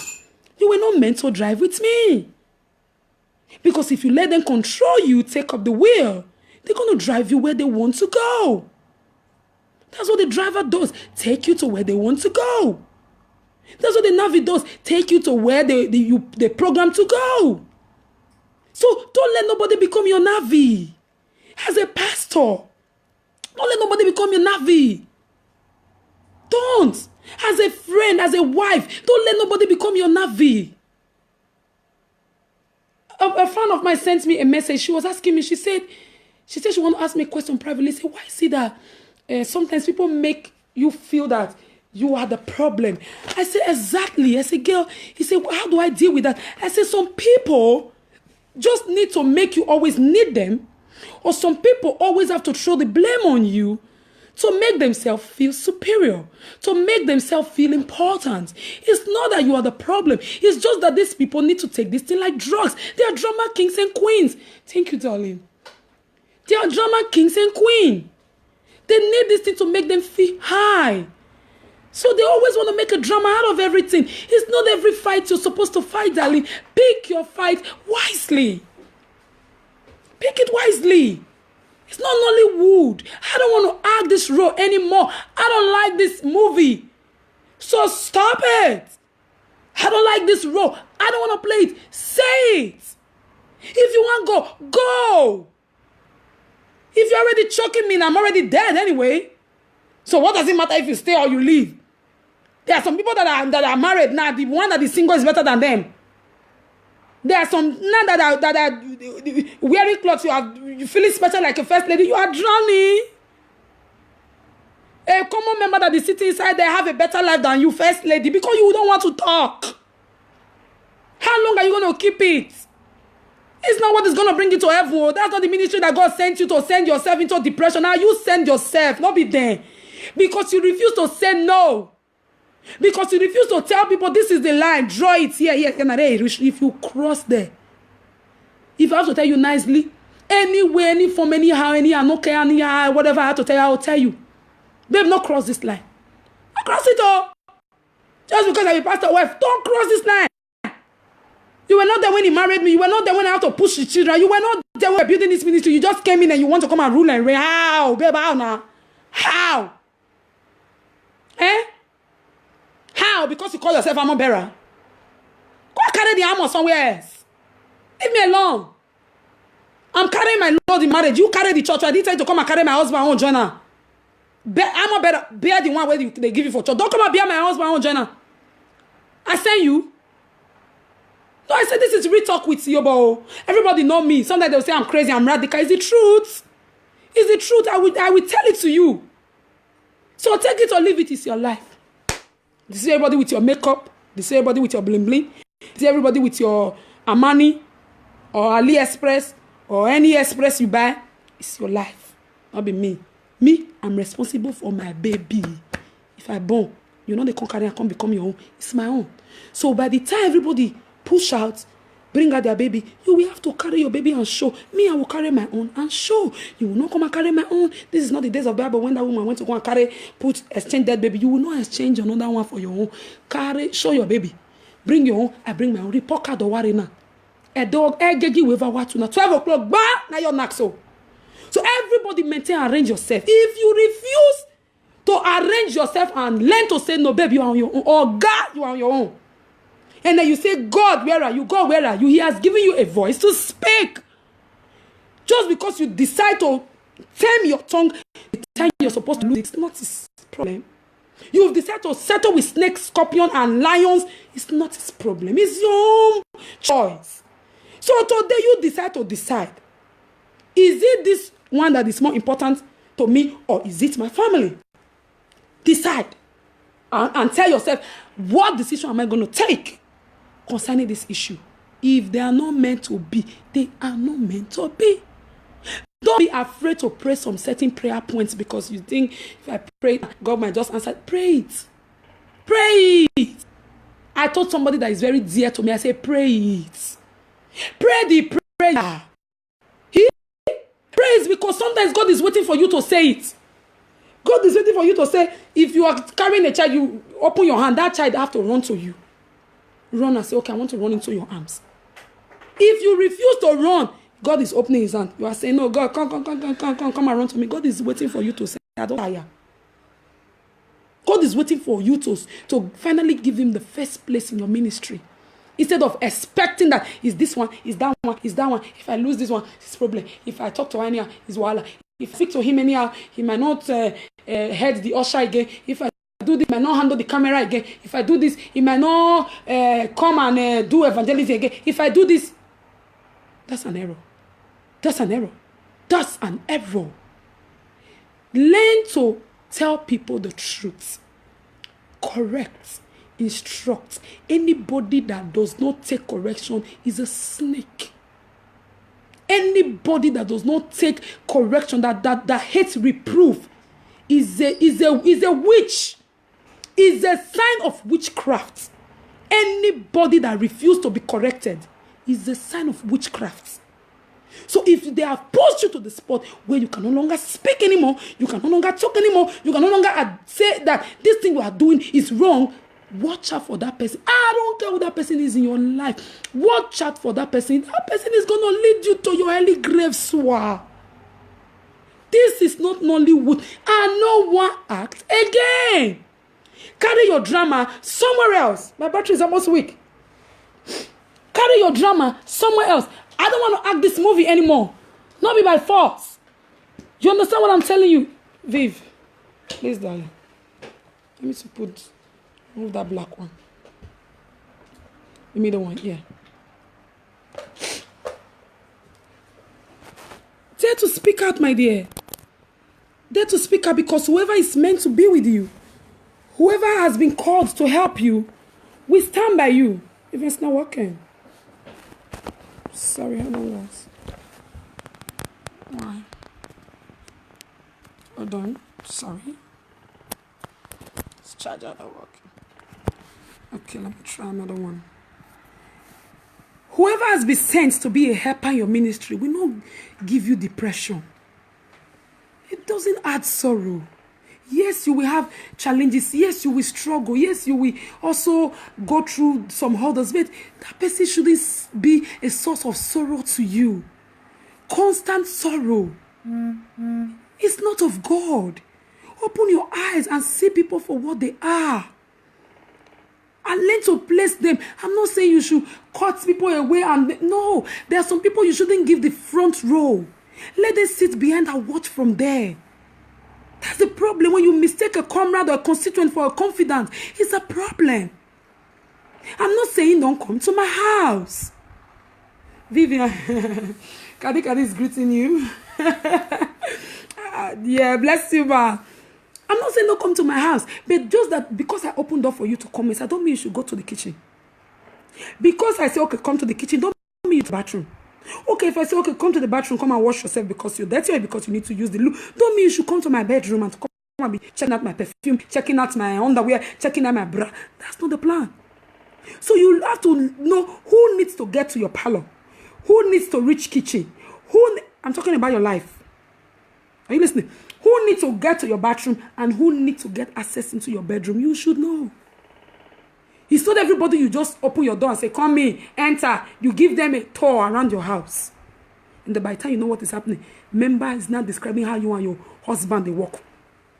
You were not meant to drive with me. Because if you let them control you, take up the wheel, they're going to drive you where they want to go. That's what the driver does. Take you to where they want to go. That's what the Navi does. Take you to where they program to go. So don't let nobody become your Navi. As a pastor, don't let nobody become your Navi. Don't. As a friend, as a wife, don't let nobody become your Navi. A friend of mine sent me a message. She was asking me, she said she want to ask me a question privately. Say, why is it that sometimes people make you feel that you are the problem? I said, exactly. I said, girl, he said, well, how do I deal with that? I said, some people just need to make you always need them, or some people always have to throw the blame on you to make themselves feel superior, to make themselves feel important. It's not that you are the problem. It's just that these people need to take this thing like drugs. They are drama kings and queens. Thank you, darling. They are drama kings and queens. They need this thing to make them feel high. So they always want to make a drama out of everything. It's not every fight you're supposed to fight, darling. Pick your fight wisely. Pick it wisely. It's not Nollywood. I don't want to act this role anymore. I don't like this movie. So stop it. I don't like this role. I don't want to play it. Say it. If you want to go, go. If you're already choking me and I'm already dead anyway, so what does it matter if you stay or you leave? There are some people that are married now. The one that is single is better than them. There are some now that are wearing clothes. You feeling special like a first lady. You are drowning. A common member that is sitting inside there have a better life than you, first lady, because you don't want to talk. How long are you going to keep it? It's not what is going to bring you to heaven. That's not the ministry that God sent you to send yourself into depression. Now you send yourself, not be there. Because you refuse to say no. Because you refuse to tell people this is the line. Draw it here. If you cross there. If I have to tell you nicely, anywhere, any form, anyhow, okay, anyhow, whatever I have to tell you, I will tell you. Babe, not cross this line. Don't cross it all. Just because I'm a pastor wife, don't cross this line. You were not there when he married me. You were not there when I had to push the children. You were not there when we were building this ministry. You just came in and you want to come and rule and reign. How? Babe, how now? How? Eh? How? Because you call yourself armor bearer? Go and carry the armor somewhere else. Leave me alone. I'm carrying my Lord in marriage. You carry the church. I didn't tell you to come and carry my husband own journal. Armor bearer. Bear the one where they give you for church. Don't come and bear my husband own journal. I send you. No, I said this is real talk with Yobo. Everybody know me. Sometimes they'll say I'm crazy, I'm radical. It's the truth. It's the truth. I will tell it to you. So take it or leave it. It's your life. This is everybody with your makeup. This is everybody with your bling bling. This is everybody with your Armani or AliExpress or any express you buy. It's your life. Not be me. Me, I'm responsible for my baby. If I born, you know they can't carry and come become your own. It's my own. So by the time everybody push out, bring out their baby, you will have to carry your baby and show. Me, I will carry my own and show. You will not come and carry my own. This is not the days of Bible when that woman went to go and exchange that baby. You will not exchange another one for your own. Carry, show your baby. Bring your own, I bring my own. Report card or warina. A dog, egg, whoever what to 12 o'clock, now you're not so. So everybody maintain, arrange yourself. If you refuse to arrange yourself and learn to say no, baby, you are on your own. Or God, you are on your own. And then you say, God, where are you? God, where are you? He has given you a voice to speak. Just because you decide to tame your tongue, the time you're supposed to lose, it's not his problem. You've decided to settle with snakes, scorpion, and lions. It's not his problem. It's your own choice. So today you decide to decide. Is it this one that is more important to me, or is it my family? Decide. And tell yourself, what decision am I going to take concerning this issue? If they are not meant to be, they are not meant to be. Don't be afraid to pray some certain prayer points because you think if I pray, God might just answer. Pray it. Pray it. I told somebody that is very dear to me, I say, pray it. Pray the prayer. He prays because sometimes God is waiting for you to say it. God is waiting for you to say, if you are carrying a child, you open your hand, that child have to run to you. Run and say, okay, I want to run into your arms. If you refuse to run, God is opening his hand. You are saying, no, God, come and run to me. God is waiting for you to say, I don't tire. God is waiting for you to finally give him the first place in your ministry. Instead of expecting that is this one, is that one, is that one. If I lose this one, it's a problem. If I talk to anyhow, it's wala. If I speak to him anyhow, he might not head the usher again. If I do this, he might not handle the camera again. If I do this, he might not come and do evangelism again. If I do this, that's an error. That's an error. That's an error. Learn to tell people the truth. Correct. Instruct. Anybody that does not take correction is a snake. Anybody that does not take correction, that hates reproof, is a witch. Is a sign of witchcraft. Anybody that refuses to be corrected is a sign of witchcraft. So if they have pushed you to the spot where you can no longer speak anymore, you can no longer talk anymore, you can no longer say that this thing you are doing is wrong, watch out for that person. I don't care who that person is in your life. Watch out for that person. That person is going to lead you to your early grave, swore. This is not Nollywood. And no one act again. Carry your drama somewhere else. My battery is almost weak. Carry your drama somewhere else. I don't want to act this movie anymore. Not be by force. You understand what I'm telling you? Viv, please, darling. Let me to move that black one. Give me the one, yeah. Dare to speak out, my dear. Dare to speak out, because whoever is meant to be with you, whoever has been called to help you, we stand by you. If it's not working. Sorry, hold on, guys. Why? Hold on. Sorry. This charger not working. Okay, let me try another one. Whoever has been sent to be a helper in your ministry will not give you depression. It doesn't add sorrow. Yes, you will have challenges. Yes, you will struggle. Yes, you will also go through some hurdles. But that person shouldn't be a source of sorrow to you. Constant sorrow. It's not of God. Open your eyes and see people for what they are. And learn to place them. I'm not saying you should cut people away. No, there are some people you shouldn't give the front row. Let them sit behind and watch from there. That's the problem. When you mistake a comrade or a constituent for a confidant, it's a problem. I'm not saying don't come to my house. Vivian, Kadi is greeting you. Yeah, bless you, ma. I'm not saying don't come to my house, but just that because I opened door for you to come, I don't mean you should go to the kitchen. Because I say, okay, come to the kitchen, don't mean you to the bathroom. Okay, if I say, okay, come to the bathroom, come and wash yourself because you're dirty or because you need to use the loo, don't mean you should come to my bedroom and come and be checking out my perfume, checking out my underwear, checking out my bra. That's not the plan. So you have to know who needs to get to your parlor, who needs to reach kitchen, I'm talking about your life. Are you listening? Who needs to get to your bathroom and who needs to get access into your bedroom? You should know. It's not everybody you just open your door and say, come in, enter. You give them a tour around your house. And by the time you know what is happening, member is not describing how you and your husband they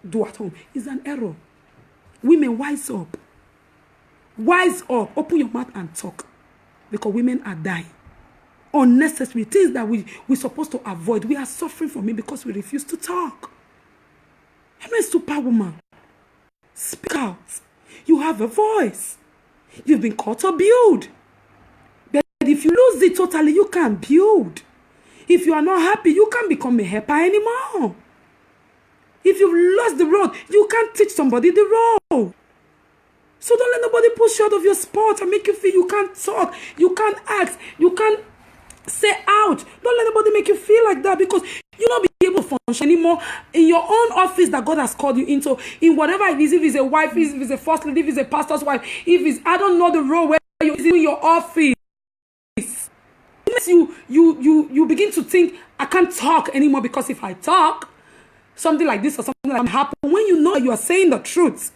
do at home. It's an error. Women, wise up. Wise up. Open your mouth and talk. Because women are dying. Unnecessary things that we're supposed to avoid. We are suffering from it because we refuse to talk. I'm a superwoman. Speak out. You have a voice. You've been called to build. But if you lose it totally, you can't build. If you are not happy, you can't become a helper anymore. If you've lost the road, you can't teach somebody the road. So don't let nobody push you out of your spot and make you feel you can't talk, you can't act, you can't say out. Don't let nobody make you feel like that, because you'll not be able to function anymore in your own office that God has called you into, in whatever it is, if it's a wife, if it's a first lady, if it's a pastor's wife, if it's, I don't know the role where you're in your office. You begin to think, I can't talk anymore, because if I talk, something like this or something like that happen. When you know you are saying the truth,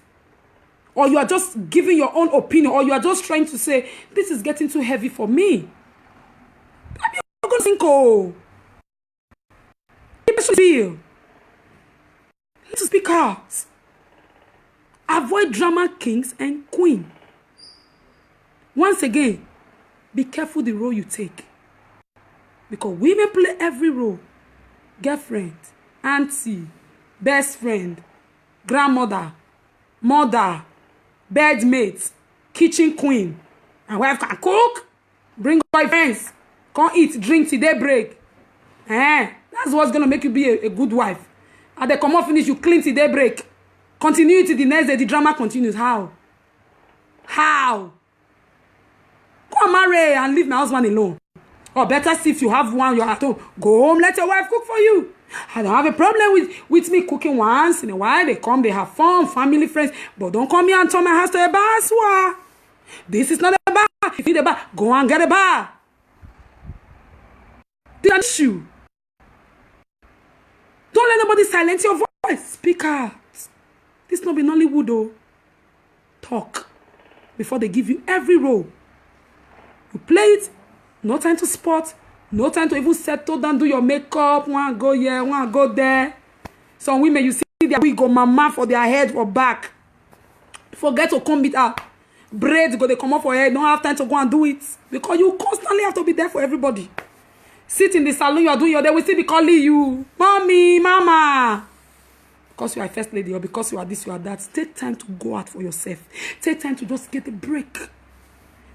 or you are just giving your own opinion, or you are just trying to say, this is getting too heavy for me, you're going to think, oh, people should feel. Let's speak out. Avoid drama kings and queen. Once again, be careful the role you take. Because women play every role. Girlfriend, auntie, best friend, grandmother, mother, bedmate, kitchen queen. And wife can cook, bring your friends, come eat, drink till they break. That's what's going to make you be a good wife. And they come off finish, you clean till they break. Continue till the next day, the drama continues. How? How? Go marry and leave my husband alone. Or better see, if you have one, you're at home, go home, let your wife cook for you. I don't have a problem with me cooking once in a while. They come, they have fun, family, friends. But don't come here and turn my house to a bar. Swear. This is not a bar. If you need a bar, go and get a bar. Don't you? Don't let nobody silence your voice. Speak out. This not be Nollywood, though. Talk before they give you every role. You play it. No time to spot. No time to even settle down, do your makeup. One go here, one go there. Some women, you see their wig go mama for their head or back. Forget to comb it out. Braids go, they come off for head. Don't have time to go and do it. Because you constantly have to be there for everybody. Sit in the salon, you are doing your day. We still be calling you, mommy, mama. Because you are a first lady, or because you are this, you are that. Take time to go out for yourself. Take time to just get a break.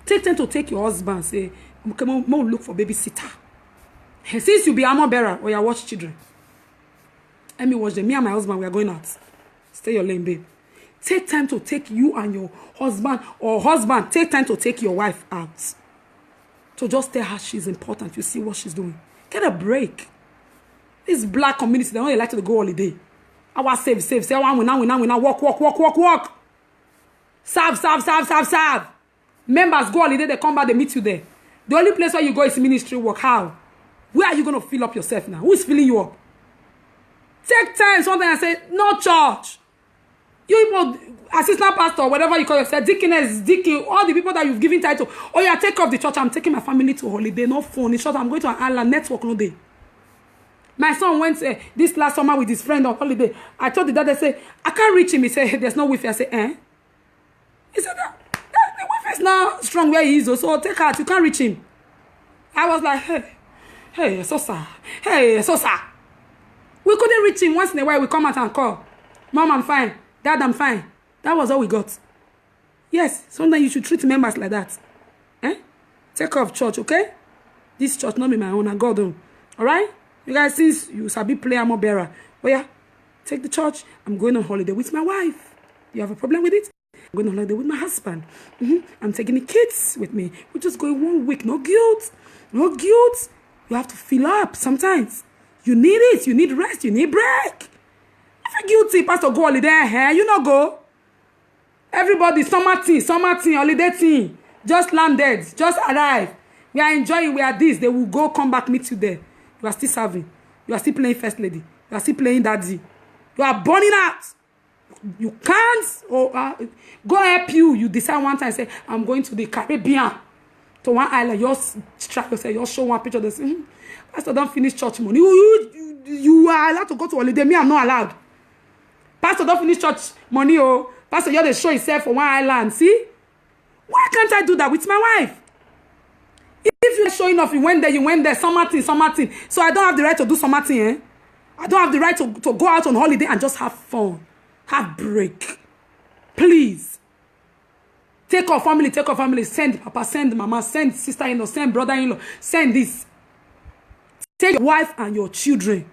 Take time to take your husband, say, come on, look for babysitter. Since you be armor bearer, or you watch children. Let me watch them. Me and my husband, we are going out. Stay your lane, babe. Take time to take you and your husband, or husband, take time to take your wife out. To just tell her she's important. You see what she's doing. Get a break. This black community, they only like to go holiday. I want save. Say, we now, walk. Serve. Members go holiday, they come back, they meet you there. The only place where you go is ministry work. How? Where are you going to fill up yourself now? Who is filling you up? Take time. Sometimes I say, no church. You people, assistant pastor, whatever you call yourself, deaconess, deacon, all the people that you've given title. Oh yeah, take off the church. I'm taking my family to holiday. No phone. In short, I'm going to an island, network no day. My son went this last summer with his friend on holiday. I told the dad, I said, I can't reach him. He said, hey, there's no Wi-Fi. I said, eh? He said, the Wi-Fi is not strong where he is. So take out. You can't reach him. I was like, hey, so sad. We couldn't reach him. Once in a while, we come out and call. Mom, I'm fine. Dad, I'm fine. That was all we got. Yes, sometimes you should treat members like that. Take off church, okay? This church not be my own. I got them. All right? You guys, since you sabi play armor bearer, oh yeah, take the church. I'm going on holiday with my wife. You have a problem with it? I'm going on holiday with my husband. I'm taking the kids with me. We're just going 1 week. No guilt. No guilt. You have to fill up sometimes. You need it. You need rest. You need break. If you're guilty, pastor, go holiday. You not go. Everybody, summer team, holiday team. Just landed. Just arrived. We are enjoying. We are this. They will go, come back, meet you there. You are still serving. You are still playing first lady. You are still playing daddy. You are burning out. You can't go help you. You decide one time, say, I'm going to the Caribbean. To one island. You just track yourself. You just show one picture. Say, Pastor, don't finish church money. You are allowed to go to holiday. Me, I'm not allowed. Pastor, don't finish church money. Oh, Pastor, you have to show yourself for one island. See? Why can't I do that with my wife? If you're showing off, you went there, summer thing. So I don't have the right to do summer thing, I don't have the right to go out on holiday and just have fun. Have break. Please. Take our family. Send papa, send mama, send sister-in-law, send brother-in-law, send this. Take your wife and your children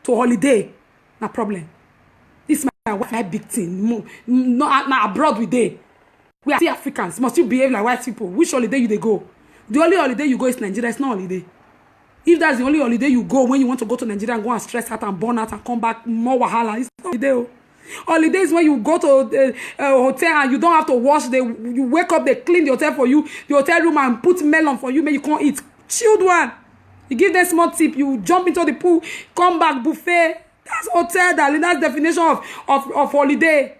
to holiday. No problem. This is my wife, like big thing. No, abroad we day. We are still Africans. Must you behave like white people? Which holiday you they go? The only holiday you go is Nigeria. It's not holiday. If that's the only holiday you go when you want to go to Nigeria and go and stress out and burn out and come back more wahala, it's not holiday. Holidays when you go to a hotel and you don't have to wash. You wake up, they clean the hotel for you, the hotel room, and put melon for you. Maybe you can't eat. Chilled one. You give them small tip. You jump into the pool, come back buffet. That's hotel, darling. That's definition of holiday.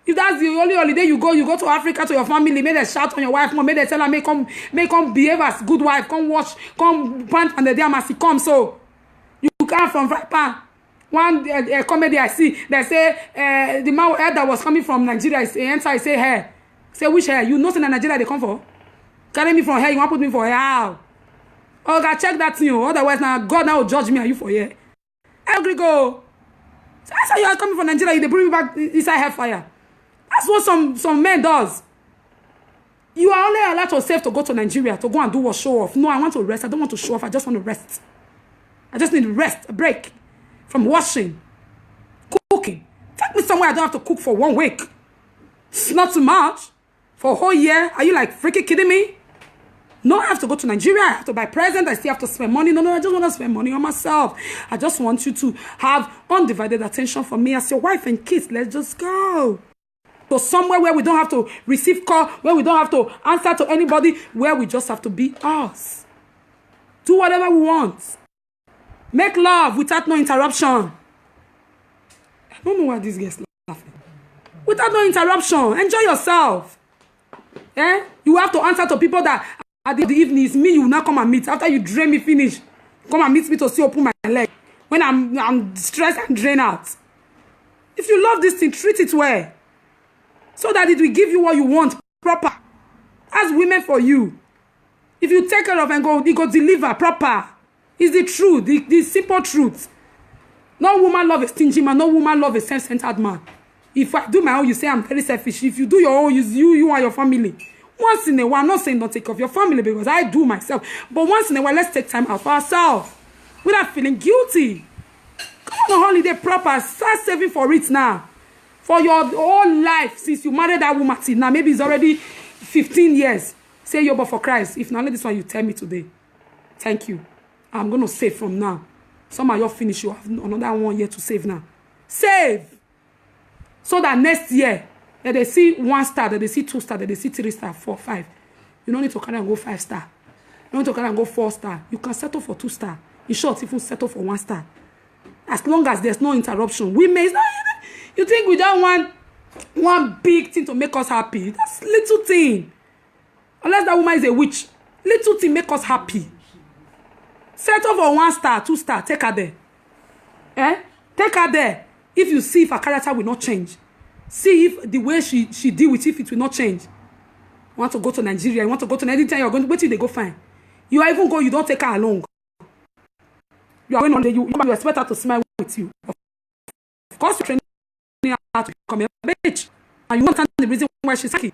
If that's the only holiday you go to Africa to your family, make them shout on your wife, make them tell her, make come behave as good wife, come wash, come pant on the damn as he come. So you come from Japan. One comedy I see, they say the man that was coming from Nigeria, he enter, he say hair. Say which hair? You know in Nigeria they come for? Carry me from hair, you want to put me for hair? How? Oh, God, check that thing. Otherwise, now God now will judge me. Are you for hair? I agree, go. So that's how you are coming from Nigeria. They bring me back inside hellfire. That's what some men does. You are only allowed yourself to go to Nigeria to go and do what show off. No, I want to rest. I don't want to show off. I just want to rest. I just need rest, a break from washing, cooking. Take me somewhere I don't have to cook for 1 week. It's not too much. For a whole year. Are you like freaking kidding me? No, I have to go to Nigeria. I have to buy presents. I still have to spend money. No, I just want to spend money on myself. I just want you to have undivided attention for me as your wife and kids. Let's just go. So somewhere where we don't have to receive call, where we don't have to answer to anybody, where we just have to be us. Do whatever we want. Make love without no interruption. I don't know why these guys laughing. Without no interruption. Enjoy yourself. Eh? You have to answer to people that at the evening it's me you will not come and meet. After you drain me finish, come and meet me to see open my leg. When I'm stressed and drained out. If you love this thing, treat it well. So that it will give you what you want proper. As women for you. If you take care of and go, it go deliver proper. It's the truth, the simple truth. No woman love a stingy man, no woman love a self-centered man. If I do my own, you say I'm very selfish. If you do your own, you and your family. Once in a while, I'm not saying don't take care of your family because I do myself. But once in a while, let's take time out for ourselves. Without feeling guilty. Come on a holiday proper. Start saving for it now. For your whole life, since you married that woman till now, maybe it's already 15 years. Say yo, but for Christ, if not this one you tell me today. Thank you. I'm going to save from now. Some of you finish, you have another 1 year to save now. Save! So that next year, that they see 1 star, that they see 2 star, that they see 3 star, 4, 5. You don't need to carry and go 5 star. You don't need to carry and go 4 star. You can settle for 2 star. In short, even settle for 1 star. As long as there's no interruption. We may... You think we don't want one big thing to make us happy? That's little thing. Unless that woman is a witch. Little thing make us happy. Settle for 1 star, 2 star. Take her there. Eh? Take her there. If you see if her character will not change. See if the way she deal with it will not change. You want to go to Nigeria. You want to go to anytime you're going to wait till they go fine. You are even go, you don't take her along. You are going on there, you expect her to smile with you. Of course, you're training her to become a bitch. And you understand the reason why she's happy.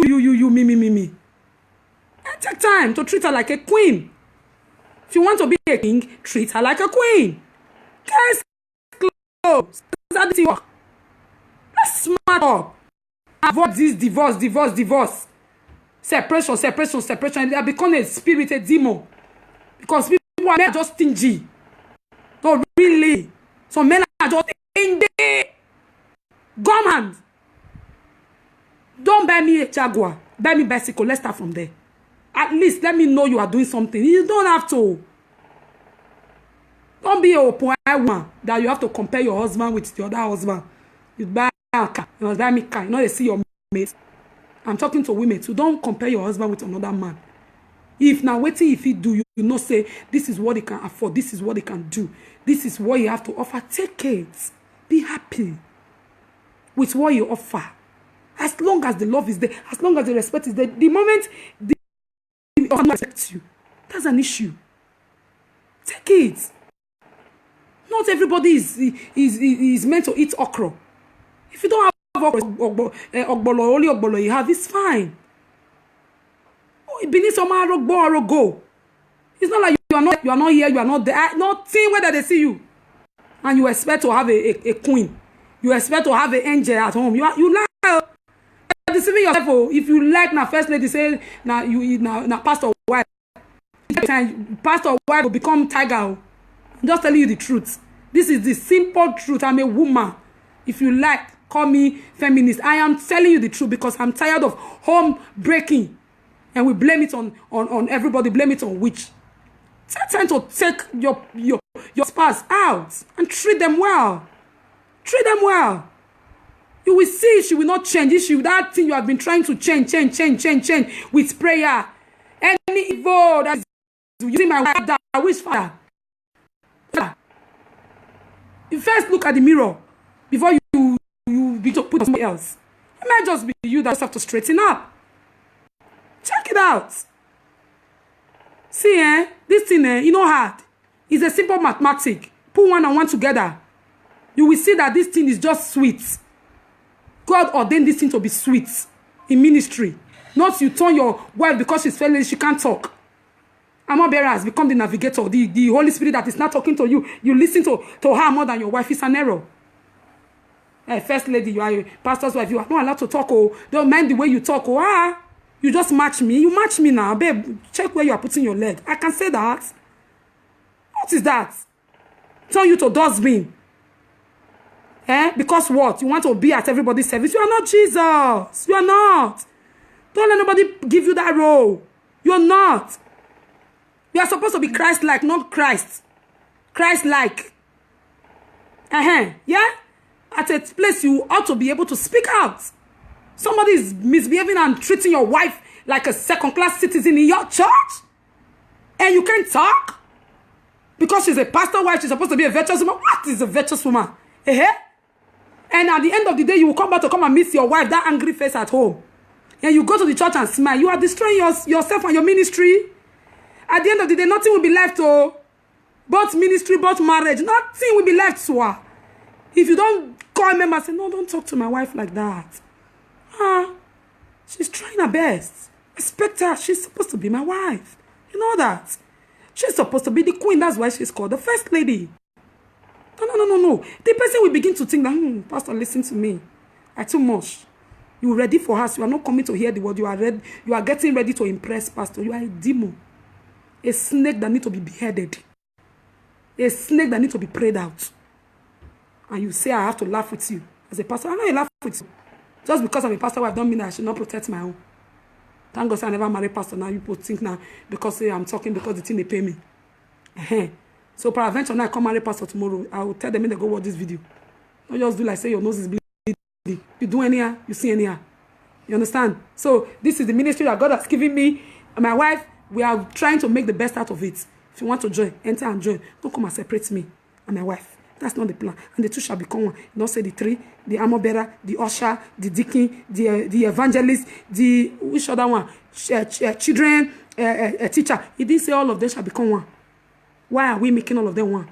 You, me. And take time to treat her like a queen. If you want to be a king, treat her like a queen. Guys, close. Let's smart up. Avoid this divorce. Separation. They have become a spirited demon. Because people are just stingy. No, really. Some men are just stingy. Government. Don't buy me a Jaguar. Buy me a bicycle. Let's start from there. At least let me know you are doing something. You don't have to. Don't be a open woman that you have to compare your husband with the other husband. You buy a car. You must buy me a car. You know they see your mates. I'm talking to women too. Don't compare your husband with another man. If now waiting if he do, you know say this is what he can afford. This is what he can do. This is what you have to offer. Take it. Be happy with what you offer. As long as the love is there, as long as the respect is there, the moment the respects you, that's an issue. Take it. Not everybody is meant to eat okra. If you don't only ogbolo you have, it's fine. Beneath some go. It's not like you are not here, you are not there. Nothing whether they see you. And you expect to have a queen. You expect to have an angel at home. You like deceiving yourself. Oh. If you like now first lady say now you now pastor wife. Pastor wife will become tiger. I'm just telling you the truth. This is the simple truth. I'm a woman. If you like, call me feminist. I am telling you the truth because I'm tired of home breaking. And we blame it on everybody, blame it on witch. It's time to take your spouse out and treat them well. Treat them well. You will see she will not change. That thing you have been trying to change with prayer. Any evil that is using my father, which father? You first look at the mirror before you be to put somebody else. It might just be you that have to straighten up. Check it out. See, this thing, you know hard. It's a simple mathematics. Put one and one together. You will see that this thing is just sweet. God ordained this thing to be sweet in ministry. Not you turn your wife because she's failing, she can't talk. Amabera has become the navigator, the Holy Spirit that is not talking to you. You listen to her more than your wife. It's an error. First lady, you are a pastor's wife. You are not allowed to talk. Oh, don't mind the way you talk. Oh, you just match me. You match me now, babe. Check where you are putting your leg. I can say that. What is that? Turn you to dustbin. Because what? You want to be at everybody's service. You are not Jesus. You are not. Don't let nobody give you that role. You are not. You are supposed to be Christ-like, not Christ. Christ-like. Yeah? At a place you ought to be able to speak out. Somebody is misbehaving and treating your wife like a second-class citizen in your church. And you can't talk. Because she's a pastor wife, she's supposed to be a virtuous woman. What is a virtuous woman? And at the end of the day, you will come back to come and miss your wife, that angry face at home. And you go to the church and smile. You are destroying yourself and your ministry. At the end of the day, nothing will be left. Both ministry, both marriage. Nothing will be left to her. If you don't call me and say, no, don't talk to my wife like that. She's trying her best. Respect her. She's supposed to be my wife. You know that. She's supposed to be the queen. That's why she's called the first lady. No. The person will begin to think that, Pastor, listen to me. I too much. You ready for us. You are not coming to hear the word. You are getting ready to impress Pastor. You are a demon. A snake that needs to be beheaded. A snake that needs to be prayed out. And you say, I have to laugh with you. As a pastor, I know you laugh with you. Just because I'm a pastor, I don't mean that I should not protect my own. Thank God I never married pastor. Now you people think now, because I'm talking because the thing they pay me. So peradventure now I come marry pastor tomorrow. I will tell them when they go watch this video. Don't just do like say your nose is bleeding. You do anyhow, you see anyhow. You understand? So this is the ministry that God has given me and my wife. We are trying to make the best out of it. If you want to join, enter and join. Don't come and separate me and my wife. That's not the plan. And the two shall become one. You don't say the three, the armor bearer, the usher, the deacon, the evangelist, the which other one? Children, a teacher. He didn't say all of them shall become one. Why are we making all of them one?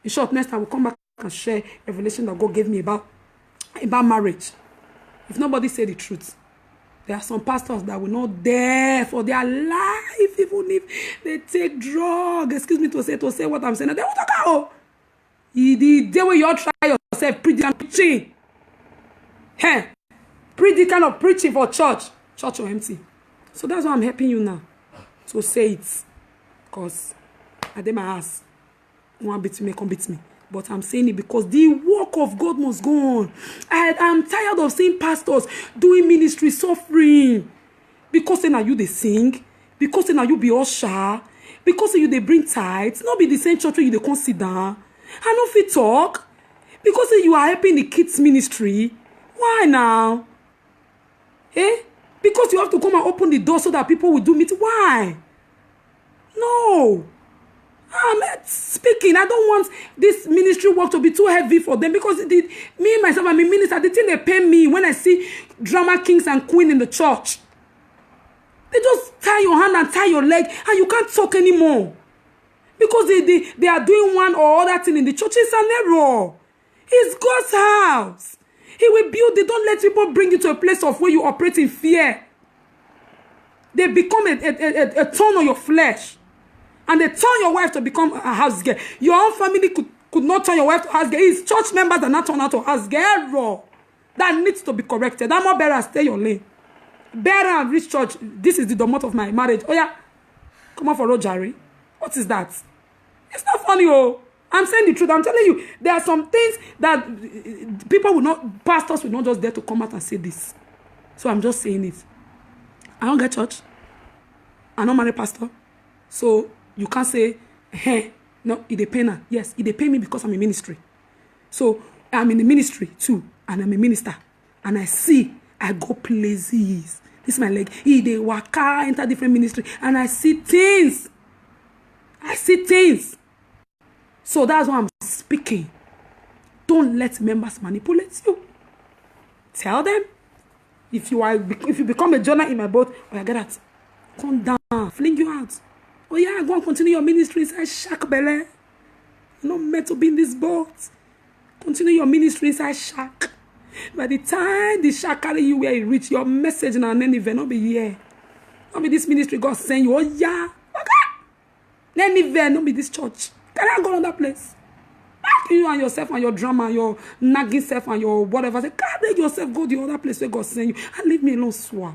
In short, next time we'll come back and share revelation that God gave me about marriage. If nobody say the truth, there are some pastors that will not dare for their life, even if they take drugs. Excuse me to say what I'm saying. They will talk out. The day when you all try yourself, preaching. Pretty kind of preaching for church. Church or empty. So that's why I'm helping you now. So say it. Because I did my ass. One beat me, come beat me. But I'm saying it because the work of God must go on. I'm tired of seeing pastors doing ministry suffering. Because then are you they sing? Because then are you be usher? Because then you they bring tithes? Not be the same church where you they consider. I know if you talk. Because then you are helping the kids ministry. Why now? Because you have to come and open the door so that people will do meet. Why? No. I'm speaking. I don't want this ministry work to be too heavy for them because me myself, I'm a minister. The thing they pay me when I see drama kings and queen in the church, they just tie your hand and tie your leg and you can't talk anymore because they are doing one or other thing in the church. It's an error. It's God's house. He will build it. Don't let people bring you to a place of where you operate in fear. They become a thorn on your flesh. And they turn your wife to become a house girl. Your own family could not turn your wife to house girl. It's church members that not turn out to house girl. That needs to be corrected. I'm more better stay your lane. Better and reach church. This is the domot of my marriage. Oh yeah. Come on for road, Jerry. What is that? It's not funny, oh. I'm saying the truth. I'm telling you, there are some things that pastors will not just dare to come out and say this. So I'm just saying it. I don't get church. I'm not married pastor. So you can't say, hey, no, it depends now. Yes, it depends me because I'm in ministry. So I'm in the ministry too, and I'm a minister. And I go places. This is my leg. They waka enter different ministry, and I see things. So that's why I'm speaking. Don't let members manipulate you. Tell them. If you become a Jonah in my boat, oh yeah, get that. Come down, fling you out. Oh yeah, go and continue your ministry inside shack belly. You're not meant to be in this boat. Continue your ministry inside shack. By the time the shack carry you where you reach, your message in an event not be here. Not be this ministry God send you. Oh yeah. Okay. Any event, not be this church. Can I go on that place? Back you and yourself and your drama, your nagging self and your whatever. Say, carry yourself, go the other place where God send you. And leave me alone, swore.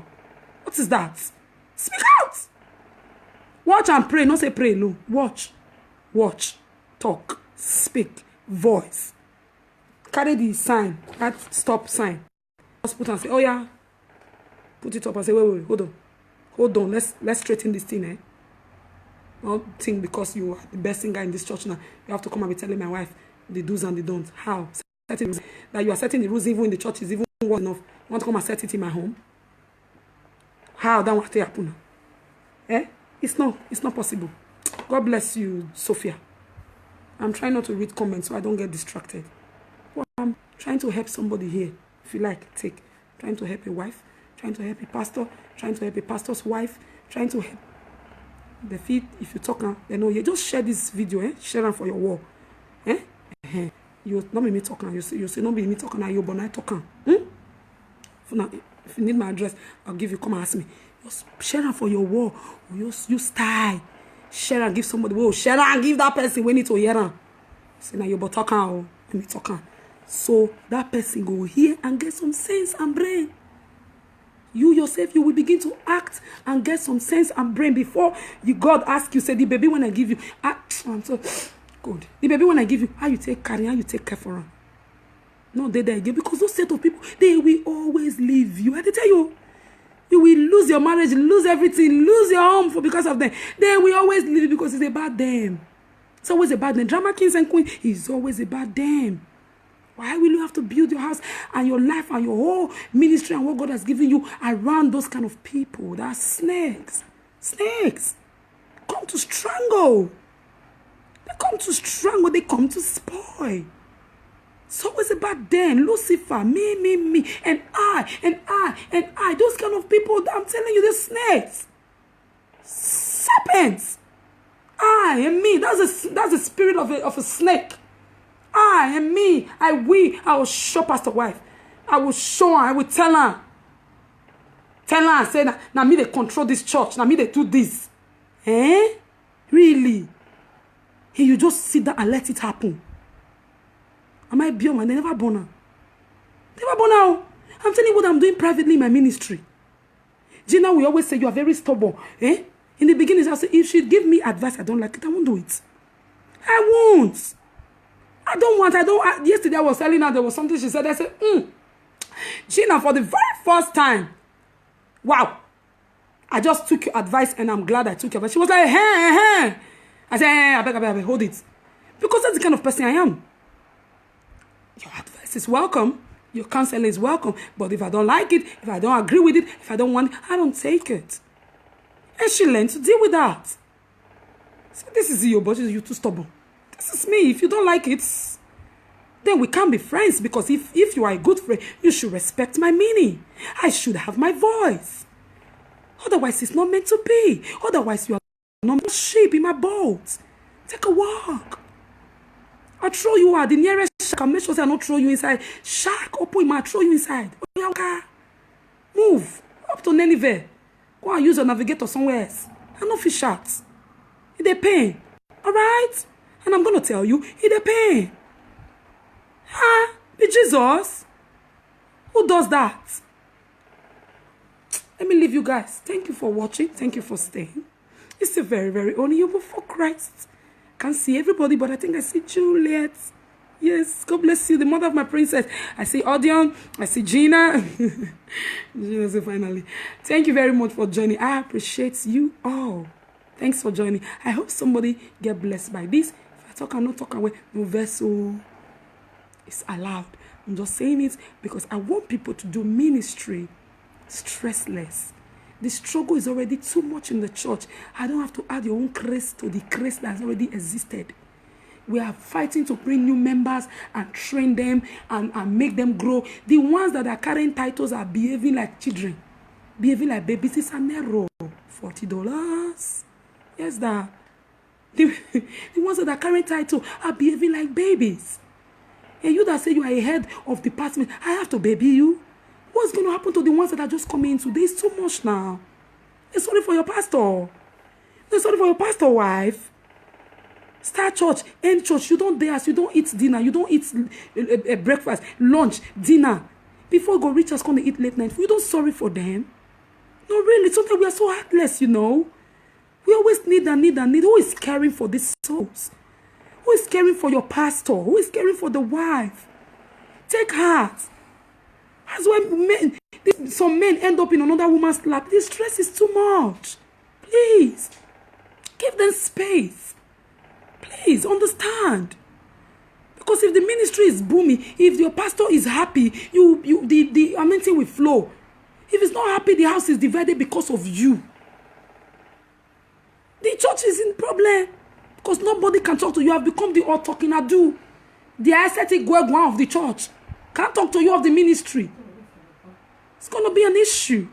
What is that? Speak out. Watch and pray. Not say pray alone. Watch. Talk. Speak. Voice. Carry the sign. That stop sign. Just put and say, oh yeah. Put it up and say, wait, hold on. Let's straighten this thing, eh? Don't think because you are the best singer in this church now, you have to come and be telling my wife the do's and the don'ts. How? That you are setting the rules even in the church is even worse enough. You want to come and set it in my home? How? That won't happen. Eh? It's not possible. God bless you, Sophia. I'm trying not to read comments so I don't get distracted. Well, I'm trying to help somebody here. If you like, take. Trying to help a wife, trying to help a pastor, trying to help a pastor's wife, trying to help the feet. If you talk now, they know you just share this video, eh? Share them for your wall. Eh? You not be me talking. You say not be me talking now, you but I talking. Now, if you need my address, I'll give you. Come and ask me. Just share them for your wall. You style. Share and give somebody. Whoa, share and give that person we need to hear them. Say now you but talking or me talking. So that person go hear and get some sense and brain. You yourself, you will begin to act and get some sense and brain before God ask you, say, the baby when I give you, I'm so good. The baby when I give you, how you take care, how you take care for her. No, they again, because those set of people, they will always leave you. I tell you, you will lose your marriage, lose everything, lose your home because of them. They will always leave you because it's about them. It's always about them. Drama kings and queens is always about them. Why will you have to build your house and your life and your whole ministry and what God has given you around those kind of people? They are snakes. Snakes come to strangle. They come to strangle. They come to spoil. It's always about them. Lucifer, me, and I. Those kind of people, I'm telling you, they're snakes. Serpents. I and me. That's the spirit of a snake. I and me, I will show Pastor wife. I will show her, I will tell her. Tell her and say, now me they control this church. Now me they do this. Eh? Really? Hey, you just sit down and let it happen. Am I beyond man? They never born her. Never born her. I'm telling you what I'm doing privately in my ministry. Gina will always say you are very stubborn. Eh? In the beginning, I'll say, if she give me advice, I don't like it, I won't do it. I won't. Yesterday I was telling her there was something she said. I said, Gina, for the very first time, wow, I just took your advice and I'm glad I took your advice. She was like, hey. I said, I beg, hold it. Because that's the kind of person I am. Your advice is welcome. Your counsel is welcome. But if I don't like it, if I don't agree with it, if I don't want it, I don't take it. And she learned to deal with that. So this is you, but you're too stubborn. This is me. If you don't like it, then we can't be friends. Because if you are a good friend, you should respect my meaning. I should have my voice. Otherwise, it's not meant to be. Otherwise, you are not sheep in my boat. Take a walk. I'll throw you out the nearest can make sure I not throw you inside. Shark, open him and throw you inside. Okay. Move up to Nineveh. Go and use your navigator somewhere else. I know fish out. It's a pain. Alright? And I'm going to tell you, it's a pain. Be Jesus. Who does that? Let me leave you guys. Thank you for watching. Thank you for staying. It's a very, very only you before Christ. Can't see everybody, but I think I see Juliet. Yes, God bless you, the mother of my princess. I see Odion. I see Gina. Gina, so finally. Thank you very much for joining. I appreciate you all. Thanks for joining. I hope somebody get blessed by this. If I talk, I'm not talking away. No vessel is allowed. I'm just saying it because I want people to do ministry stressless. The struggle is already too much in the church. I don't have to add your own grace to the grace that has already existed. We are fighting to bring new members and train them and make them grow. The ones that are carrying titles are behaving like children, behaving like babies. It's an error. $40. Yes, that. The ones that are carrying title are behaving like babies. And you that say you are a head of department, I have to baby you. What's going to happen to the ones that are just coming in today? It's too much now. They're sorry for your pastor. They're sorry for your pastor wife. Start church, end church. You don't dare, you don't eat dinner. You don't eat breakfast, lunch, dinner. Before go reach us, come to eat late night. You don't sorry for them. No, really. Sometimes we are so heartless, you know. We always need and need and need. Who is caring for these souls? Who is caring for your pastor? Who is caring for the wife? Take heart. That's why some men end up in another woman's lap. This stress is too much. Please, give them space. Please, understand. Because if the ministry is booming, if your pastor is happy, the anointing will flow. If it's not happy, the house is divided because of you. The church is in problem. Because nobody can talk to you. You have become the all talking ado. The aesthetic guagua of the church. Can't talk to you of the ministry. It's going to be an issue.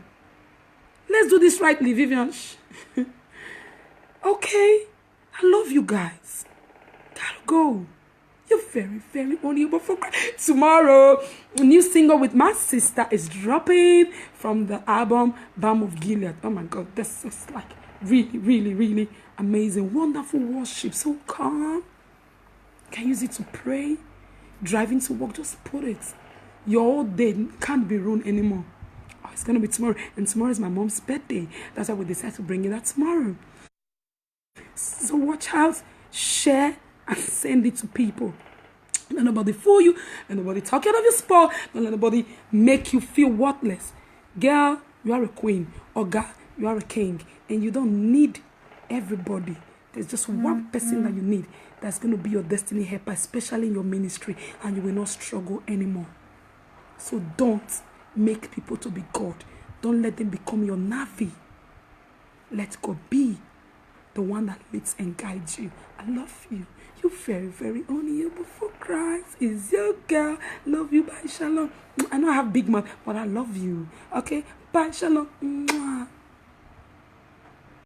Let's do this rightly, Vivian. Okay. I love you guys. Gotta go. You're very, very honorable for Christ. Tomorrow, a new single with my sister is dropping from the album Balm of Gilead. Oh my God, this is like really, really, really amazing. Wonderful worship. So calm. Can use it to pray. Driving to work, just put it. Your whole day can't be ruined anymore. Oh, it's going to be tomorrow. And tomorrow is my mom's birthday. That's why we decided to bring it out tomorrow. So watch out, share, and send it to people. Don't let nobody fool you. Don't let nobody talk you out of your spot. Don't let nobody make you feel worthless. Girl, you are a queen. Or God, you are a king. And you don't need everybody. There's just one person that you need that's going to be your destiny helper, especially in your ministry, and you will not struggle anymore. So don't make people to be God. Don't let them become your Navi. Let God be the one that leads and guides you. I love you. You're very, very honorable for Christ. Is your girl. Love you. Bye. Shalom. I know I have big mouth, but I love you. Okay? Bye. Shalom. Mwah.